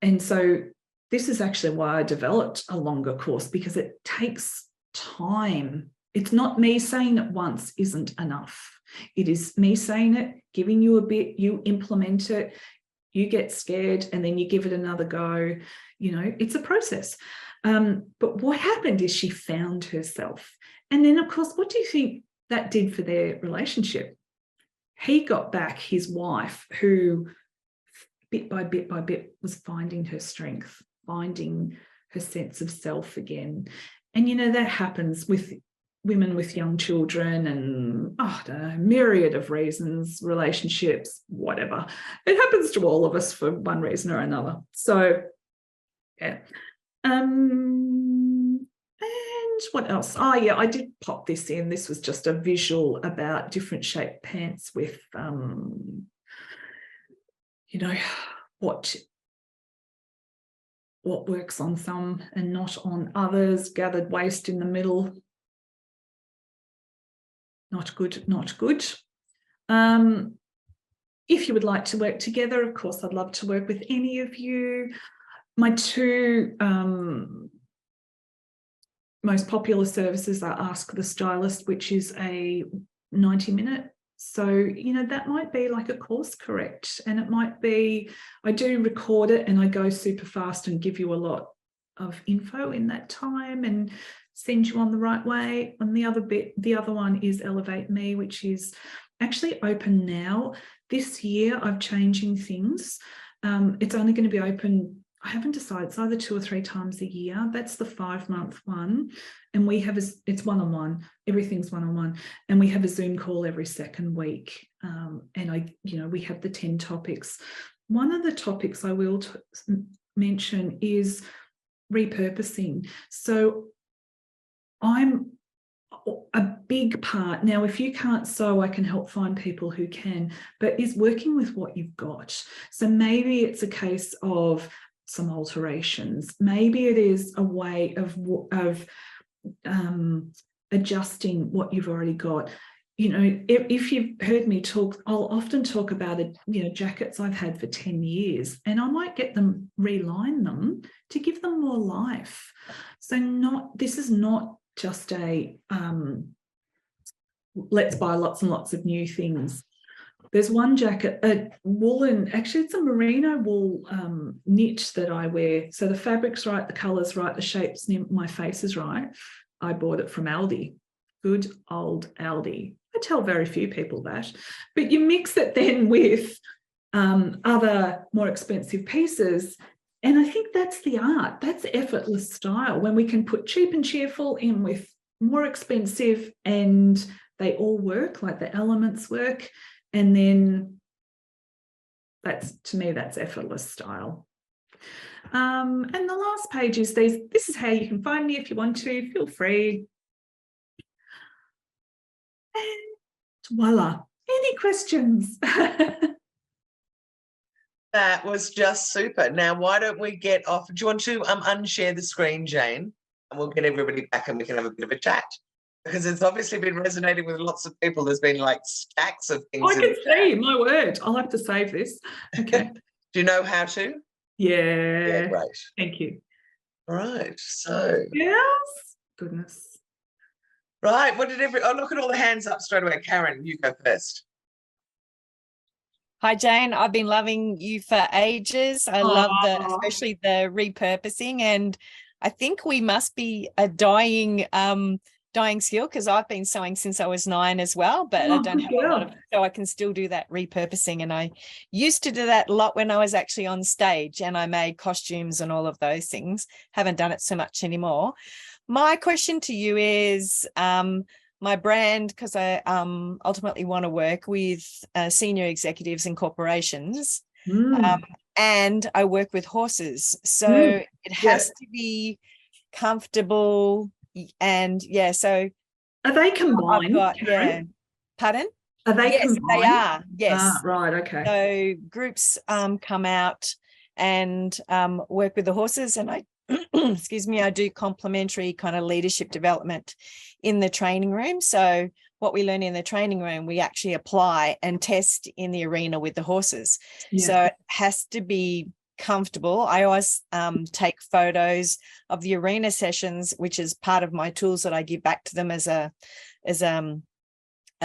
And so this is actually why I developed a longer course, because it takes time. It's not me saying it once isn't enough. It is me saying it, giving you a bit, you implement it, you get scared, and then you give it another go. You know, it's a process. But what happened is she found herself. And then, of course, what do you think that did for their relationship? He got back his wife, who bit by bit by bit was finding her strength, finding her sense of self again. And, you know, that happens with women with young children and, I don't know, myriad of reasons, relationships, whatever. It happens to all of us for one reason or another. So, yeah. And what else? Oh, yeah, I did pop this in. This was just a visual about different shaped pants with, you know, what works on some and not on others. Gathered waist in the middle. Not good, not good. If you would like to work together, of course, I'd love to work with any of you. My two most popular services are Ask the Stylist, which is a 90-minute. So, you know, that might be like a course correct. And it might be, I do record it and I go super fast and give you a lot of info in that time and send you on the right way. And the other one is Elevate Me, which is actually open now. This year, I'm changing things. It's only going to be open, I haven't decided, it's either 2 or 3 times a year. That's the 5-month one. And we have it's one-on-one, everything's one-on-one. And we have a Zoom call every second week. And we have the 10 topics. One of the topics I will mention is repurposing. So I'm a big part. Now, if you can't sew, I can help find people who can, but is working with what you've got. So maybe it's a case of some alterations. Maybe it is a way of adjusting what you've already got. You know, if you've heard me talk, I'll often talk about jackets I've had for 10 years, and I might get them, reline them to give them more life. So this is not just a let's buy lots and lots of new things. There's one jacket, a woolen, actually it's a merino wool knit that I wear. So the fabric's right, the colour's right, the shape's near my face is right. I bought it from Aldi, good old Aldi. I tell very few people that, but you mix it then with other more expensive pieces. And I think that's the art. That's effortless style, when we can put cheap and cheerful in with more expensive and they all work, like the elements work. And then to me, that's effortless style. And the last page is this is how you can find me if you want to, feel free. And voila, any questions? That was just super. Now, why don't we get off? Do you want to unshare the screen, Jane? And we'll get everybody back and we can have a bit of a chat. Because it's obviously been resonating with lots of people. There's been like stacks of things. I can see, my word. I'll have to save this. Okay. Do you know how to? Yeah. Great. Thank you. All right. So. Yes. Goodness. Right. What did oh, look at all the hands up straight away. Karen, you go first. Hi, Jane. I've been loving you for ages. I love especially the repurposing, and I think we must be a dying skill because I've been sewing since I was 9 as well, but I don't have a lot of, so I can still do that repurposing. And I used to do that a lot when I was actually on stage and I made costumes and all of those things. Haven't done it so much anymore. My question to you is, my brand, because I ultimately want to work with senior executives in corporations, and I work with horses. So it has to be comfortable. And so are they combined? Pardon? Are they yes, combined? They are. Yes. Right. Okay. So groups come out and work with the horses, and I excuse me, I do complementary kind of leadership development in the training room. So what we learn in the training room, we actually apply and test in the arena with the horses. So it has to be comfortable. I always take photos of the arena sessions, which is part of my tools that I give back to them as a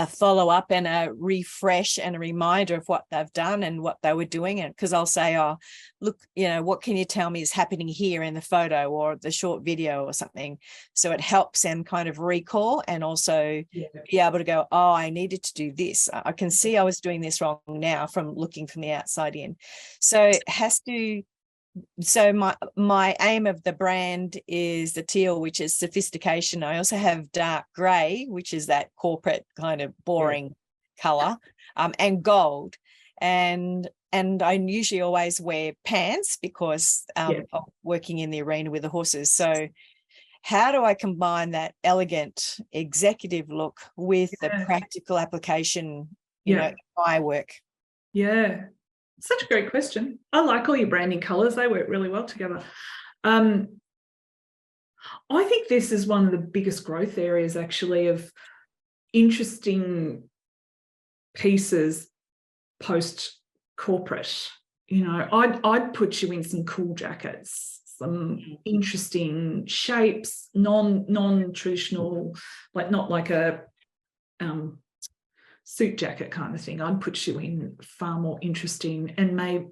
follow-up and a refresh and a reminder of what they've done and what they were doing. And because I'll say, oh, look, what can you tell me is happening here in the photo or the short video or something? So it helps them kind of recall and also be able to go, oh, I needed to do this. I can see I was doing this wrong now from looking from the outside in. So it has to. So my aim of the brand is the teal, which is sophistication. I also have dark grey, which is that corporate kind of boring colour, and gold. And I usually always wear pants because of working in the arena with the horses. So how do I combine that elegant executive look with the practical application, in my work? Yeah. Such a great question. I like all your branding colours. They work really well together. I think this is one of the biggest growth areas, actually, of interesting pieces post-corporate. I'd put you in some cool jackets, some interesting shapes, non-traditional, like not like a suit jacket kind of thing. I'd put you in far more interesting and maybe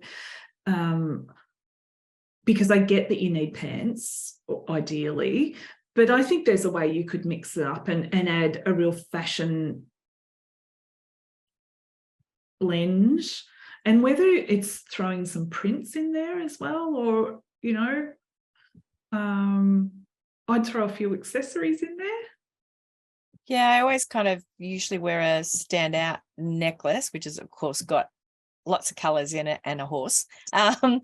because I get that you need pants ideally, but I think there's a way you could mix it up and add a real fashion blend, and whether it's throwing some prints in there as well, or I'd throw a few accessories in there. Yeah, I always kind of usually wear a standout necklace, which is, of course, got lots of colours in it and a horse. And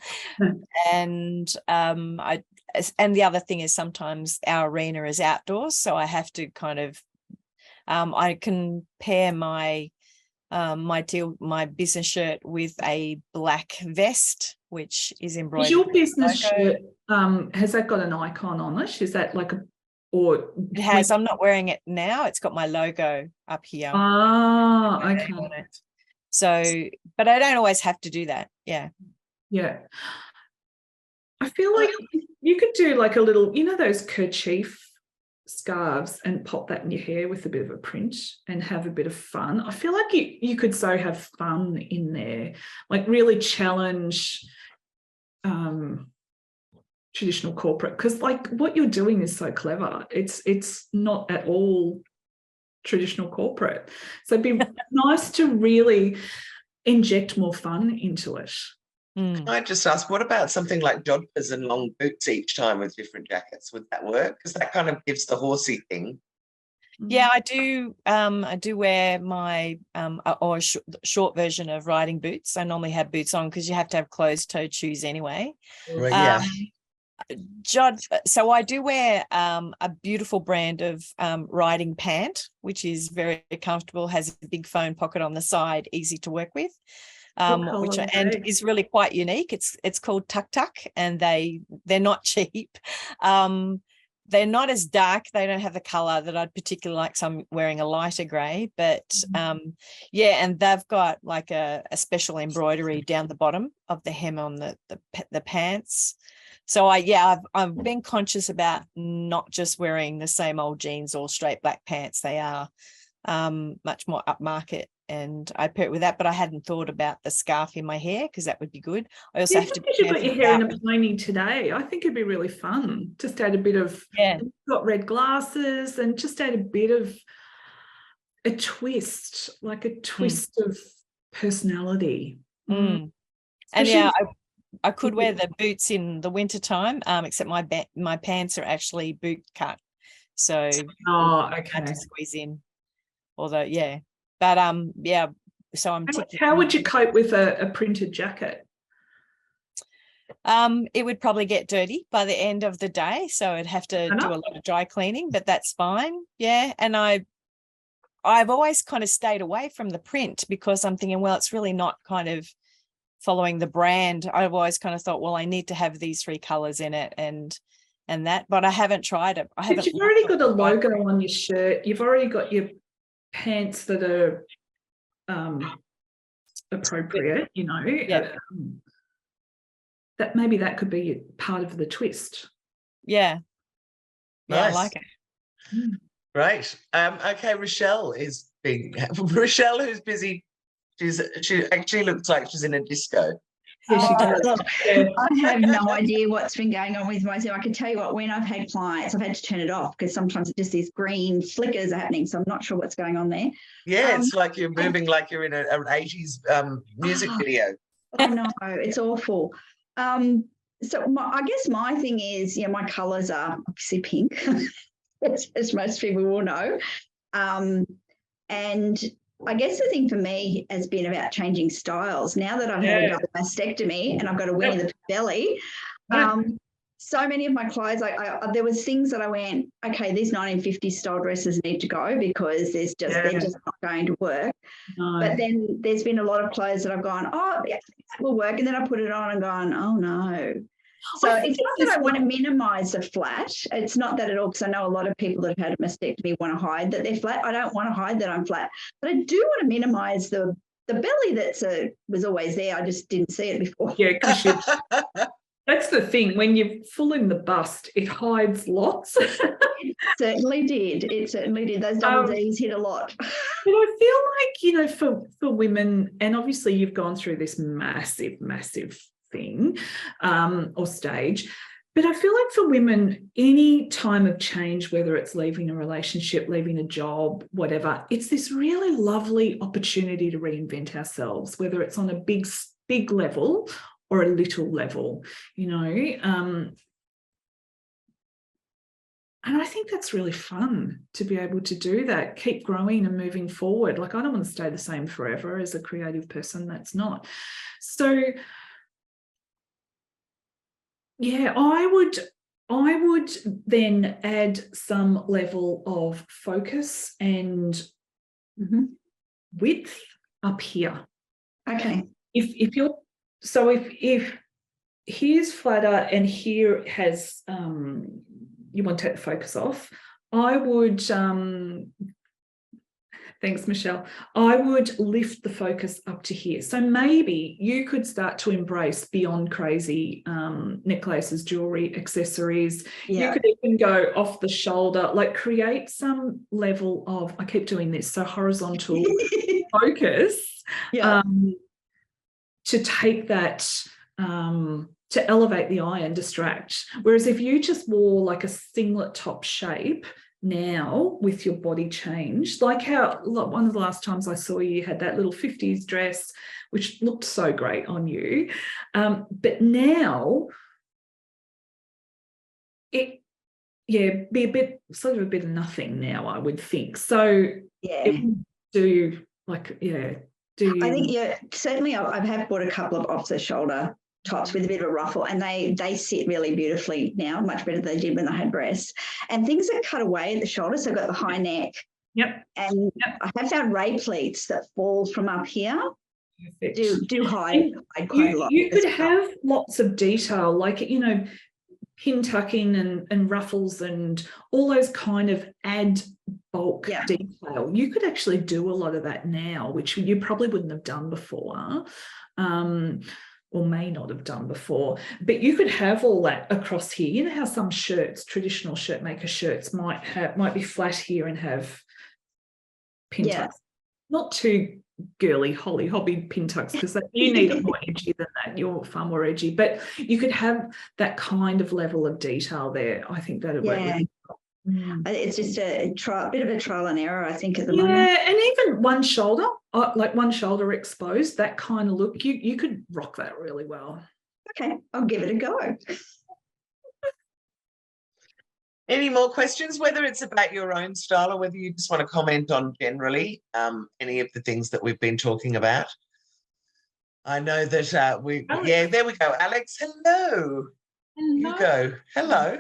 the other thing is sometimes our arena is outdoors, so I have to kind of I can pair my business shirt with a black vest, which is embroidered. Is your business shirt has that got an icon on it? Is that like it has. I'm not wearing it now. It's got my logo up here. Okay. On it. So, but I don't always have to do that. Yeah. I feel like you could do like a little, those kerchief scarves and pop that in your hair with a bit of a print and have a bit of fun. I feel like you could so have fun in there, like really challenge traditional corporate, because like what you're doing is so clever. It's not at all traditional corporate. So it'd be nice to really inject more fun into it. Can I just ask, what about something like jodhpurs and long boots each time with different jackets? Would that work? Because that kind of gives the horsey thing. Yeah, I do. I do wear my short version of riding boots. I normally have boots on because you have to have closed-toed shoes anyway. Right, yeah. So I do wear a beautiful brand of riding pant, which is very comfortable, has a big phone pocket on the side, easy to work with. colour are and they? is really quite unique. It's called Tuk Tuk, and they're not cheap. They're not as dark. They don't have the color that I'd particularly like. So I'm wearing a lighter gray, but yeah, and they've got like a special embroidery down the bottom of the hem on the pants. So I've been conscious about not just wearing the same old jeans or straight black pants. They are much more upmarket, and I pair it with that. But I hadn't thought about the scarf in my hair, because that would be good. I also have to be You've got careful your hair in about- a pony today. I think it'd be really fun. Just add a bit of, you've got red glasses, and just add a bit of a twist, like a twist of personality. And yeah, I could wear the boots in the winter time, except my pants are actually boot cut, so hard to squeeze in. Although, yeah, but yeah. So I'm. How would you cope with a printed jacket? It would probably get dirty by the end of the day, so I'd have to do a lot of dry cleaning. But that's fine. Yeah, and I've always kind of stayed away from the print, because I'm thinking, well, it's really not kind of following the brand. I've always kind of thought, well, I need to have these 3 colors in it, and that, but I haven't tried it. But you've already got a logo on your shirt. You've already got your pants that are appropriate, you know. That maybe that could be part of the twist. Yeah. Yeah, Nice. I like it. Great. Okay, Rochelle, who's busy. She actually looks like she's in a disco. Look, I have no idea what's been going on with my Zoom. I can tell you what, when I've had clients, I've had to turn it off, because sometimes just these green flickers are happening, so I'm not sure what's going on there. Yeah, it's like you're moving like you're in an 80s music video. I know, it's awful. So I guess my thing is, my colours are obviously pink, as most people will know. And I guess the thing for me has been about changing styles. Now that I've had a double mastectomy and I've got a Winnie the Pooh belly, so many of my clothes, there was things that I went, okay, these 1950s style dresses need to go, because they're just not going to work. No. But then there's been a lot of clothes that I've gone, oh, yeah, that will work. And then I put it on and gone, oh, no. So it's not that I want to minimise the flat. It's not that at all, because I know a lot of people that have had a mastectomy want to hide that they're flat. I don't want to hide that I'm flat. But I do want to minimise the belly that was always there. I just didn't see it before. Yeah, because that's the thing. When you're full in the bust, it hides lots. It certainly did. It certainly did. Those double Ds hit a lot. But I feel like, for women, and obviously you've gone through this massive thing or stage, but I feel like for women, any time of change, whether it's leaving a relationship, leaving a job, whatever, it's this really lovely opportunity to reinvent ourselves, whether it's on a big level or a little level, and I think that's really fun to be able to do that, keep growing and moving forward. Like, I don't want to stay the same forever as a creative person. That's not. So yeah, I would then add some level of focus and width up here. Okay. If here's flatter and here has you want to take the focus off, I would thanks, Michelle. I would lift the focus up to here. So maybe you could start to embrace beyond crazy necklaces, jewelry, accessories. Yeah. You could even go off the shoulder, like create some level of, I keep doing this, so horizontal focus to take that, to elevate the eye and distract. Whereas if you just wore like a singlet top shape, now with your body changed, like one of the last times I saw you had that little 50s dress which looked so great on you, but now be a bit sort of a bit of nothing now, I would think. So I think certainly I have bought a couple of off the shoulder tops with a bit of a ruffle, and they sit really beautifully now, much better than they did when I had breasts. And things are cut away at the shoulder, so I've got the high neck. And I have found ray pleats that fall from up here. Perfect. do hide quite a lot. You as could well. have lots of detail, like, you know, pin tucking and ruffles and all those kind of add bulk detail. You could actually do a lot of that now, which you probably wouldn't have done before, or may not have done before. But you could have all that across here. You know how some shirts, traditional shirt maker shirts, might be flat here and have pin tucks. Not too girly holly hobby pin tucks, because you need it more edgy than that. You're far more edgy, but you could have that kind of level of detail there. I think that'd work really well. It's just a bit of a trial and error, I think, at the moment. moment. And even one shoulder, like one shoulder exposed, that kind of look, you could rock that really well. Okay, I'll give it a go. Any more questions, whether it's about your own style or whether you just want to comment on generally any of the things that we've been talking about? I know that there we go. Alex, hello. You go. Hello.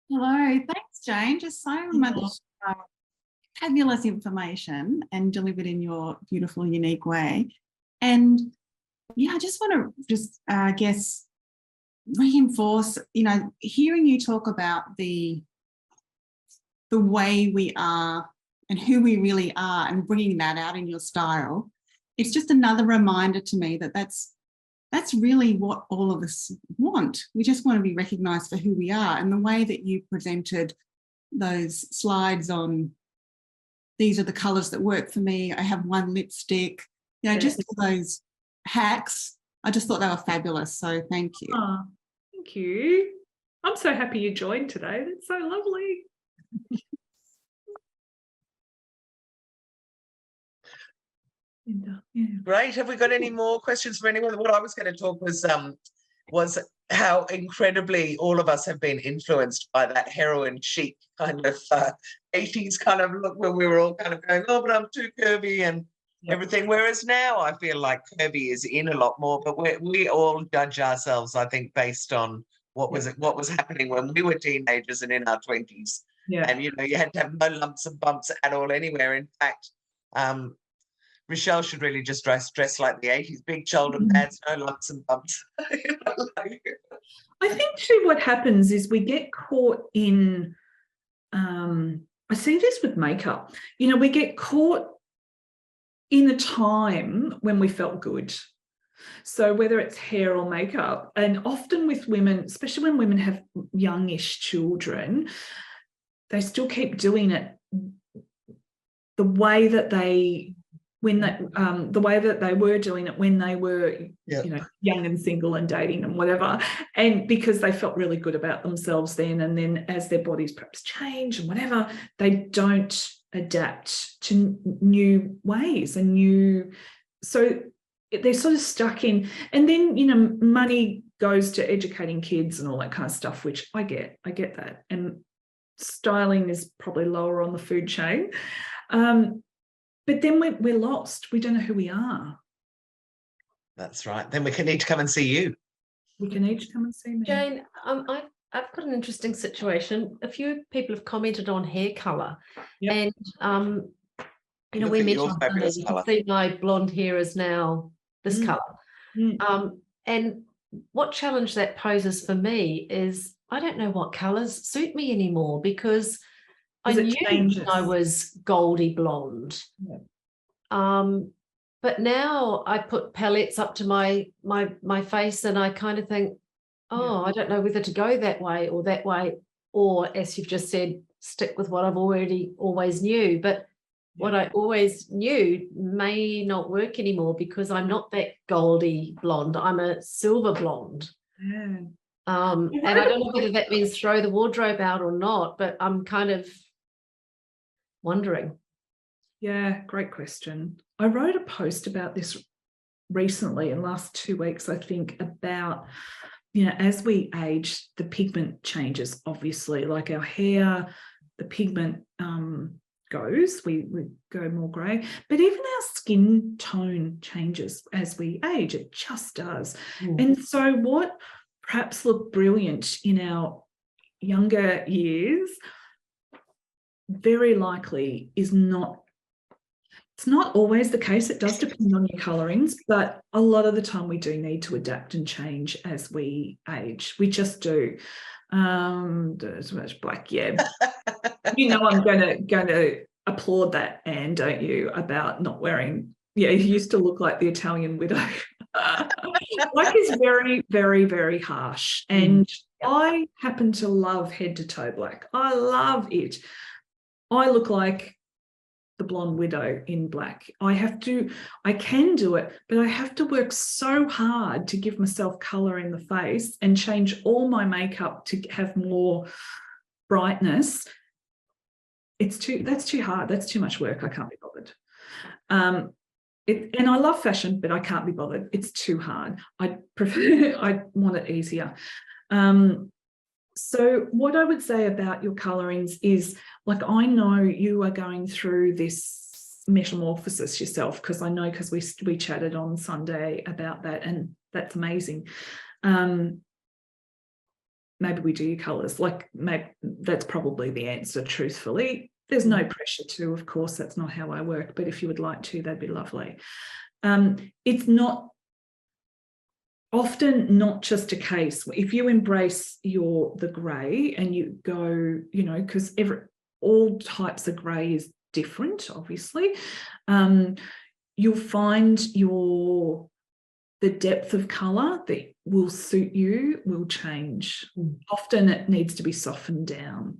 Hello. Thanks, Jane. Just so much fabulous information and delivered in your beautiful, unique way. And I just want to reinforce, hearing you talk about the way we are and who we really are and bringing that out in your style. It's just another reminder to me that that's really what all of us want. We just want to be recognised for who we are. And the way that you presented those slides on, these are the colours that work for me, I have one lipstick, just those hacks, I just thought they were fabulous. So thank you. Oh, thank you. I'm so happy you joined today. That's so lovely. Great. Have we got any more questions for anyone? What I was going to talk was how incredibly all of us have been influenced by that heroin chic kind of 80s kind of look, where we were all kind of going, oh, but I'm too curvy and everything. Whereas now I feel like curvy is in a lot more, but we all judge ourselves, I think, based on what was happening when we were teenagers and in our 20s. Yeah. And you had to have no lumps and bumps at all anywhere. In fact, Rochelle should really just dress like the 80s, big shoulder pads, no lumps and bumps. I think too what happens is we get caught in, I see this with makeup, we get caught in a time when we felt good. So whether it's hair or makeup, and often with women, especially when women have youngish children, they still keep doing it the way that they were doing it when they were young and single and dating and whatever, and because they felt really good about themselves then, and then as their bodies perhaps change and whatever, they don't adapt to new ways and so they're sort of stuck in. And then money goes to educating kids and all that kind of stuff, which I get that, and styling is probably lower on the food chain. But then we're lost. We don't know who we are. That's right. Then we can need to come and see you. We can each come and see me. Jane, I've got an interesting situation. A few people have commented on hair colour. Yep. And, we mentioned you can see my blonde hair is now this colour. And what challenge that poses for me is I don't know what colours suit me anymore, because I knew I was goldy blonde. But now I put palettes up to my face and I kind of think, I don't know whether to go that way, or as you've just said, stick with what I've always knew. But what I always knew may not work anymore, because I'm not that goldy blonde. I'm a silver blonde. And I don't know whether that means throw the wardrobe out or not, but I'm kind of wondering. Yeah, great question. I wrote a post about this recently in the last 2 weeks, I think, about, as we age, the pigment changes, obviously, like our hair, the pigment goes, we go more grey, but even our skin tone changes as we age. It just does. And so what perhaps looked brilliant in our younger years very likely is not. It's not always the case. It does depend on your colorings, but a lot of the time we do need to adapt and change as we age. We just do. There's much black, yeah. You know, I'm gonna applaud that, Anne, don't you, about not wearing. Yeah, you used to look like the Italian widow. Black is very, very, very harsh, and I happen to love head to toe black. I love it. I look like the blonde widow in black. I can do it, but I have to work so hard to give myself color in the face and change all my makeup to have more brightness. That's too hard. That's too much work. I can't be bothered. And I love fashion, but I can't be bothered. It's too hard. I want it easier. So what I would say about your colorings is, like, I know you are going through this metamorphosis yourself, because we chatted on Sunday about that, and that's amazing. Maybe we do your colors. That's probably the answer, truthfully. There's no pressure to, of course, that's not how I work, but if you would like to, that'd be lovely. It's not often not just a case if you embrace the grey and you go, you know, because all types of grey is different, obviously. You'll find the depth of colour that will suit you will change. Often it needs to be softened down.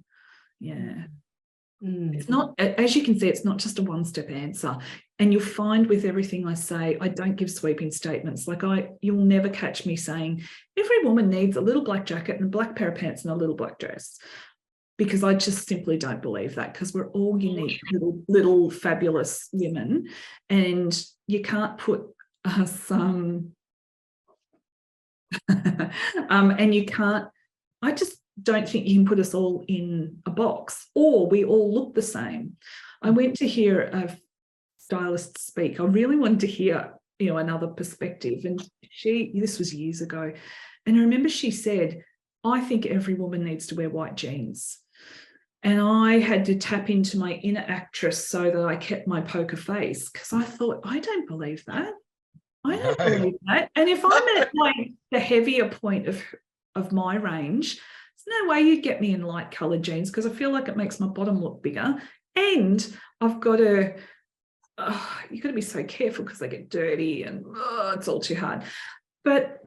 Yeah. It's not, as you can see, it's not just a one-step answer. And you'll find with everything I say, I don't give sweeping statements. You'll never catch me saying, every woman needs a little black jacket and a black pair of pants and a little black dress. Because I just simply don't believe that, because we're all unique little fabulous women, and you can't put us and you can't, I just don't think you can put us all in a box, or we all look the same. I went to hear a stylist speak. I really wanted to hear, you know, another perspective, and this was years ago, and I remember she said, I think every woman needs to wear white jeans. And I had to tap into my inner actress so that I kept my poker face, because I thought, I don't believe that. I don't believe that. And if I'm at the heavier point of my range, there's no way you'd get me in light coloured jeans, because I feel like it makes my bottom look bigger. And I've got to, you've got to be so careful because they get dirty and it's all too hard. But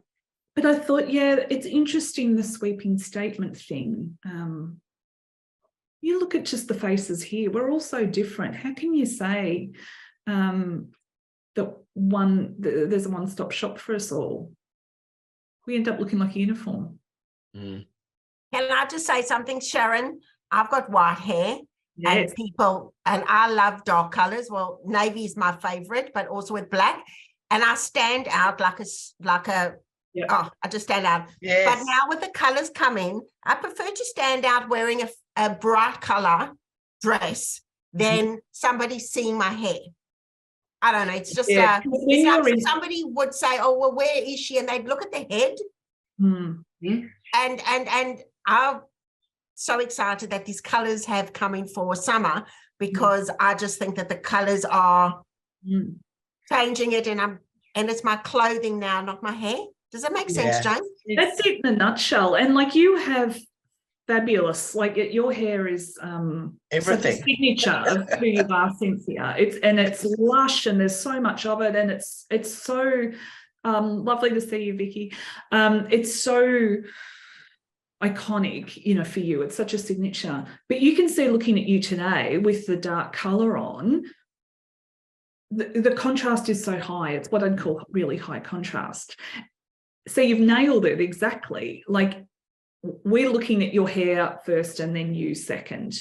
I thought, yeah, it's interesting, the sweeping statement thing. You look at just the faces here, we're all so different. How can you say that there's a one-stop shop for us all? We end up looking like a uniform. Can I just say something, Sharon? I've got white hair. Yes. And I love dark colors. Well, navy is my favorite, but also with black. And I stand out I just stand out. Yes. But now with the colors coming, I prefer to stand out wearing a bright color dress than somebody seeing my hair. I don't know. It's just somebody would say, oh, well, where is she? And they'd look at the head. And I'm so excited that these colors have come in for summer, because I just think that the colors are changing it, and it's my clothing now, not my hair. Does that make sense, Jane? That's it in a nutshell. And you have fabulous, your hair is everything, such a signature of who you are, Cynthia. It's lush, and there's so much of it, and it's so lovely to see you, Vicky. It's so iconic, you know, for you. It's such a signature. But you can see, looking at you today with the dark color on, the contrast is so high. It's what I'd call really high contrast. So you've nailed it exactly. We're looking at your hair first and then you second.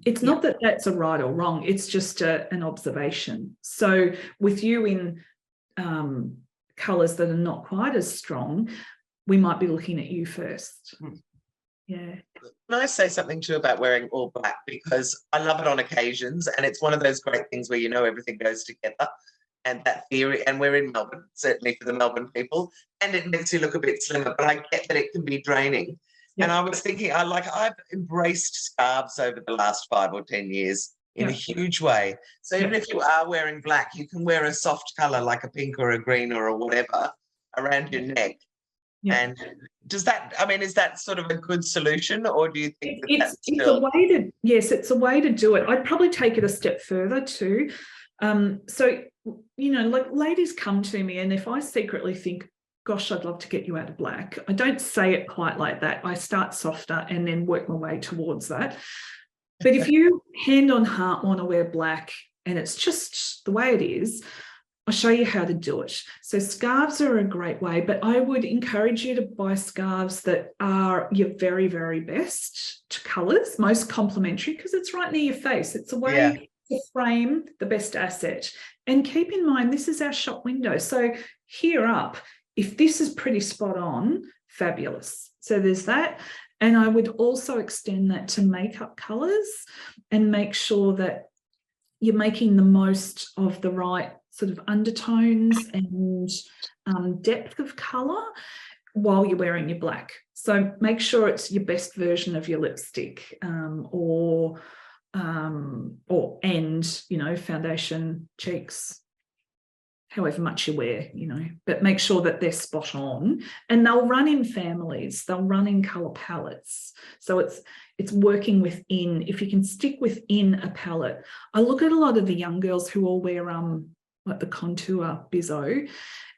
It's not that that's a right or wrong. It's just an observation. So with you in colours that are not quite as strong, we might be looking at you first. Yeah. Can I say something too about wearing all black? Because I love it on occasions, and it's one of those great things where, you know, everything goes together. And that theory, and we're in Melbourne, certainly for the Melbourne people, and it makes you look a bit slimmer, but I get that it can be draining. Yeah. And I was thinking, I've embraced scarves over the last 5 or 10 years, in a huge way. So even if you are wearing black, you can wear a soft color like a pink or a green or a whatever around your neck. And does that, I mean, is that sort of a good solution, or do you think it's a way to, yes, it's a way to do it. I'd probably take it a step further too. So, you know, like ladies come to me, and if I secretly think, gosh, I'd love to get you out of black, I don't say it quite like that. I start softer and then work my way towards that. But if you hand on heart want to wear black and it's just the way it is, I'll show you how to do it. So scarves are a great way, but I would encourage you to buy scarves that are your very, very best colours, most complementary, because it's right near your face. It's a way to frame the best asset. And keep in mind, this is our shop window. So here up, if this is pretty spot on, fabulous. So there's that. And I would also extend that to makeup colours and make sure that you're making the most of the right sort of undertones and depth of colour while you're wearing your black. So make sure it's your best version of your lipstick or you know, foundation, cheeks, however much you wear, you know, but make sure that they're spot on. And they'll run in families, they'll run in colour palettes. So it's working within, if you can stick within a palette. I look at a lot of the young girls who all wear like the contour bizzo,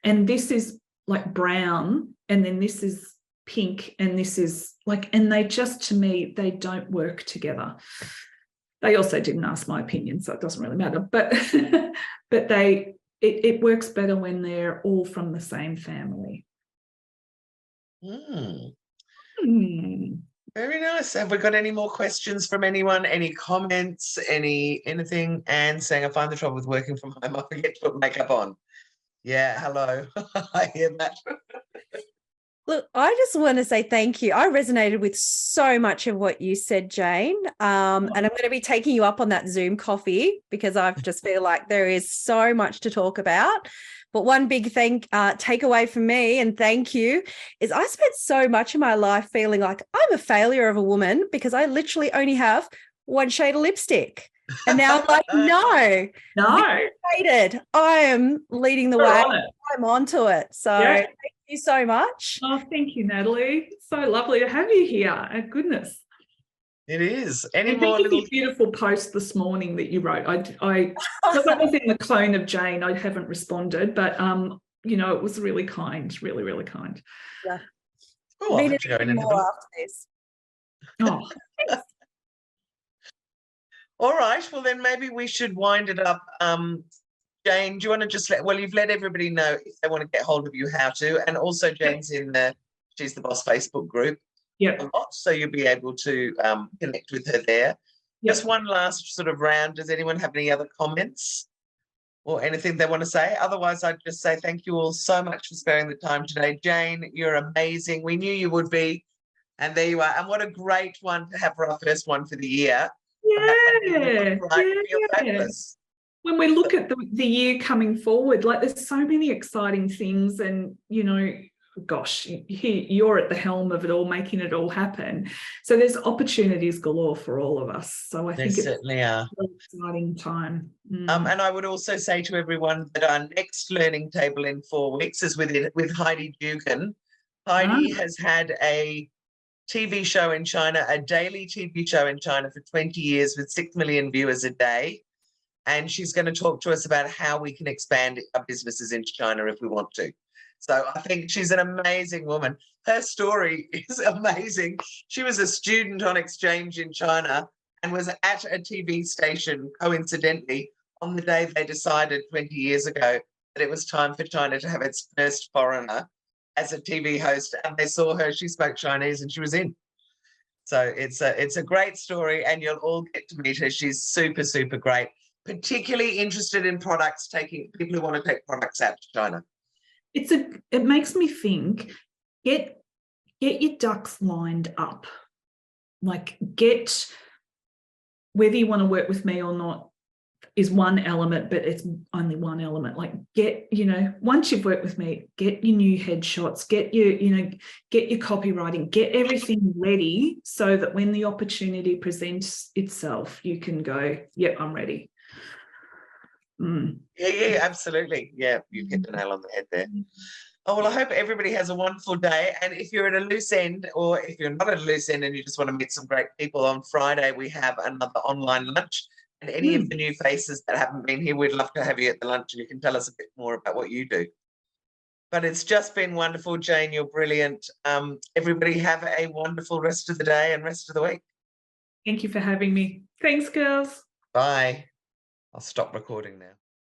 and this is like brown, and then this is pink, and this is like, and they just, to me, they don't work together. They also didn't ask my opinion, so it doesn't really matter, but but it works better when they're all from the same family. Very nice. Have we got any more questions from anyone? Any comments? Anything? Anne saying, I find the trouble with working from home, I forget to put makeup on. Yeah, hello. I hear that. Look, I just want to say thank you. I resonated with so much of what you said, Jane. And I'm going to be taking you up on that Zoom coffee, because I just feel like there is so much to talk about. But one big takeaway from me, and thank you, is I spent so much of my life feeling like I'm a failure of a woman because I literally only have one shade of lipstick. And now I'm like, no. I am leading the way. I'm onto it. So thank you so much. Oh, thank you, Natalie. It's so lovely to have you here. Oh, goodness. It is. Thank you for your beautiful post this morning that you wrote. I because I was in the clone of Jane, I haven't responded, but you know, it was really kind, really, really kind. Yeah. Oh, I'll have to go in and have a look. After this. Oh, all right. Well, then maybe we should wind it up. Jane, do you want to just you've let everybody know if they want to get hold of you, how to, and also Jane's in the She's the Boss Facebook group. Yeah. So you'll be able to connect with her there. Yep. Just one last sort of round. Does anyone have any other comments or anything they want to say? Otherwise, I'd just say thank you all so much for sparing the time today. Jane, you're amazing. We knew you would be. And there you are. And what a great one to have for our first one for the year. Yeah. When we look at the year coming forward, like there's so many exciting things, and, you know, gosh, you're at the helm of it all, making it all happen. So there's opportunities galore for all of us. So I think it's certainly are. an exciting time. And I would also say to everyone that our next learning table in 4 weeks is with Heidi Dugan. Heidi has had a TV show in China, a daily TV show in China for 20 years with 6 million viewers a day. And she's going to talk to us about how we can expand our businesses into China if we want to. So I think she's an amazing woman. Her story is amazing. She was a student on exchange in China and was at a TV station, coincidentally, on the day they decided 20 years ago that it was time for China to have its first foreigner as a TV host. And they saw her, she spoke Chinese, and she was in. So it's a great story, and you'll all get to meet her. She's super, super great, particularly interested in products, people who want to take products out to China. It makes me think, get your ducks lined up. Like, get, whether you want to work with me or not, is one element, but it's only one element. Like get, once you've worked with me, get your new headshots, get your, get your copywriting, get everything ready so that when the opportunity presents itself, you can go, yep, I'm ready. Yeah, absolutely. Yeah, you've hit the nail on the head there. Oh, well, I hope everybody has a wonderful day. And if you're at a loose end, or if you're not at a loose end and you just want to meet some great people, on Friday we have another online lunch. And any of the new faces that haven't been here, we'd love to have you at the lunch, and you can tell us a bit more about what you do. But it's just been wonderful, Jane. You're brilliant. Everybody have a wonderful rest of the day and rest of the week. Thank you for having me. Thanks, girls. Bye. I'll stop recording now.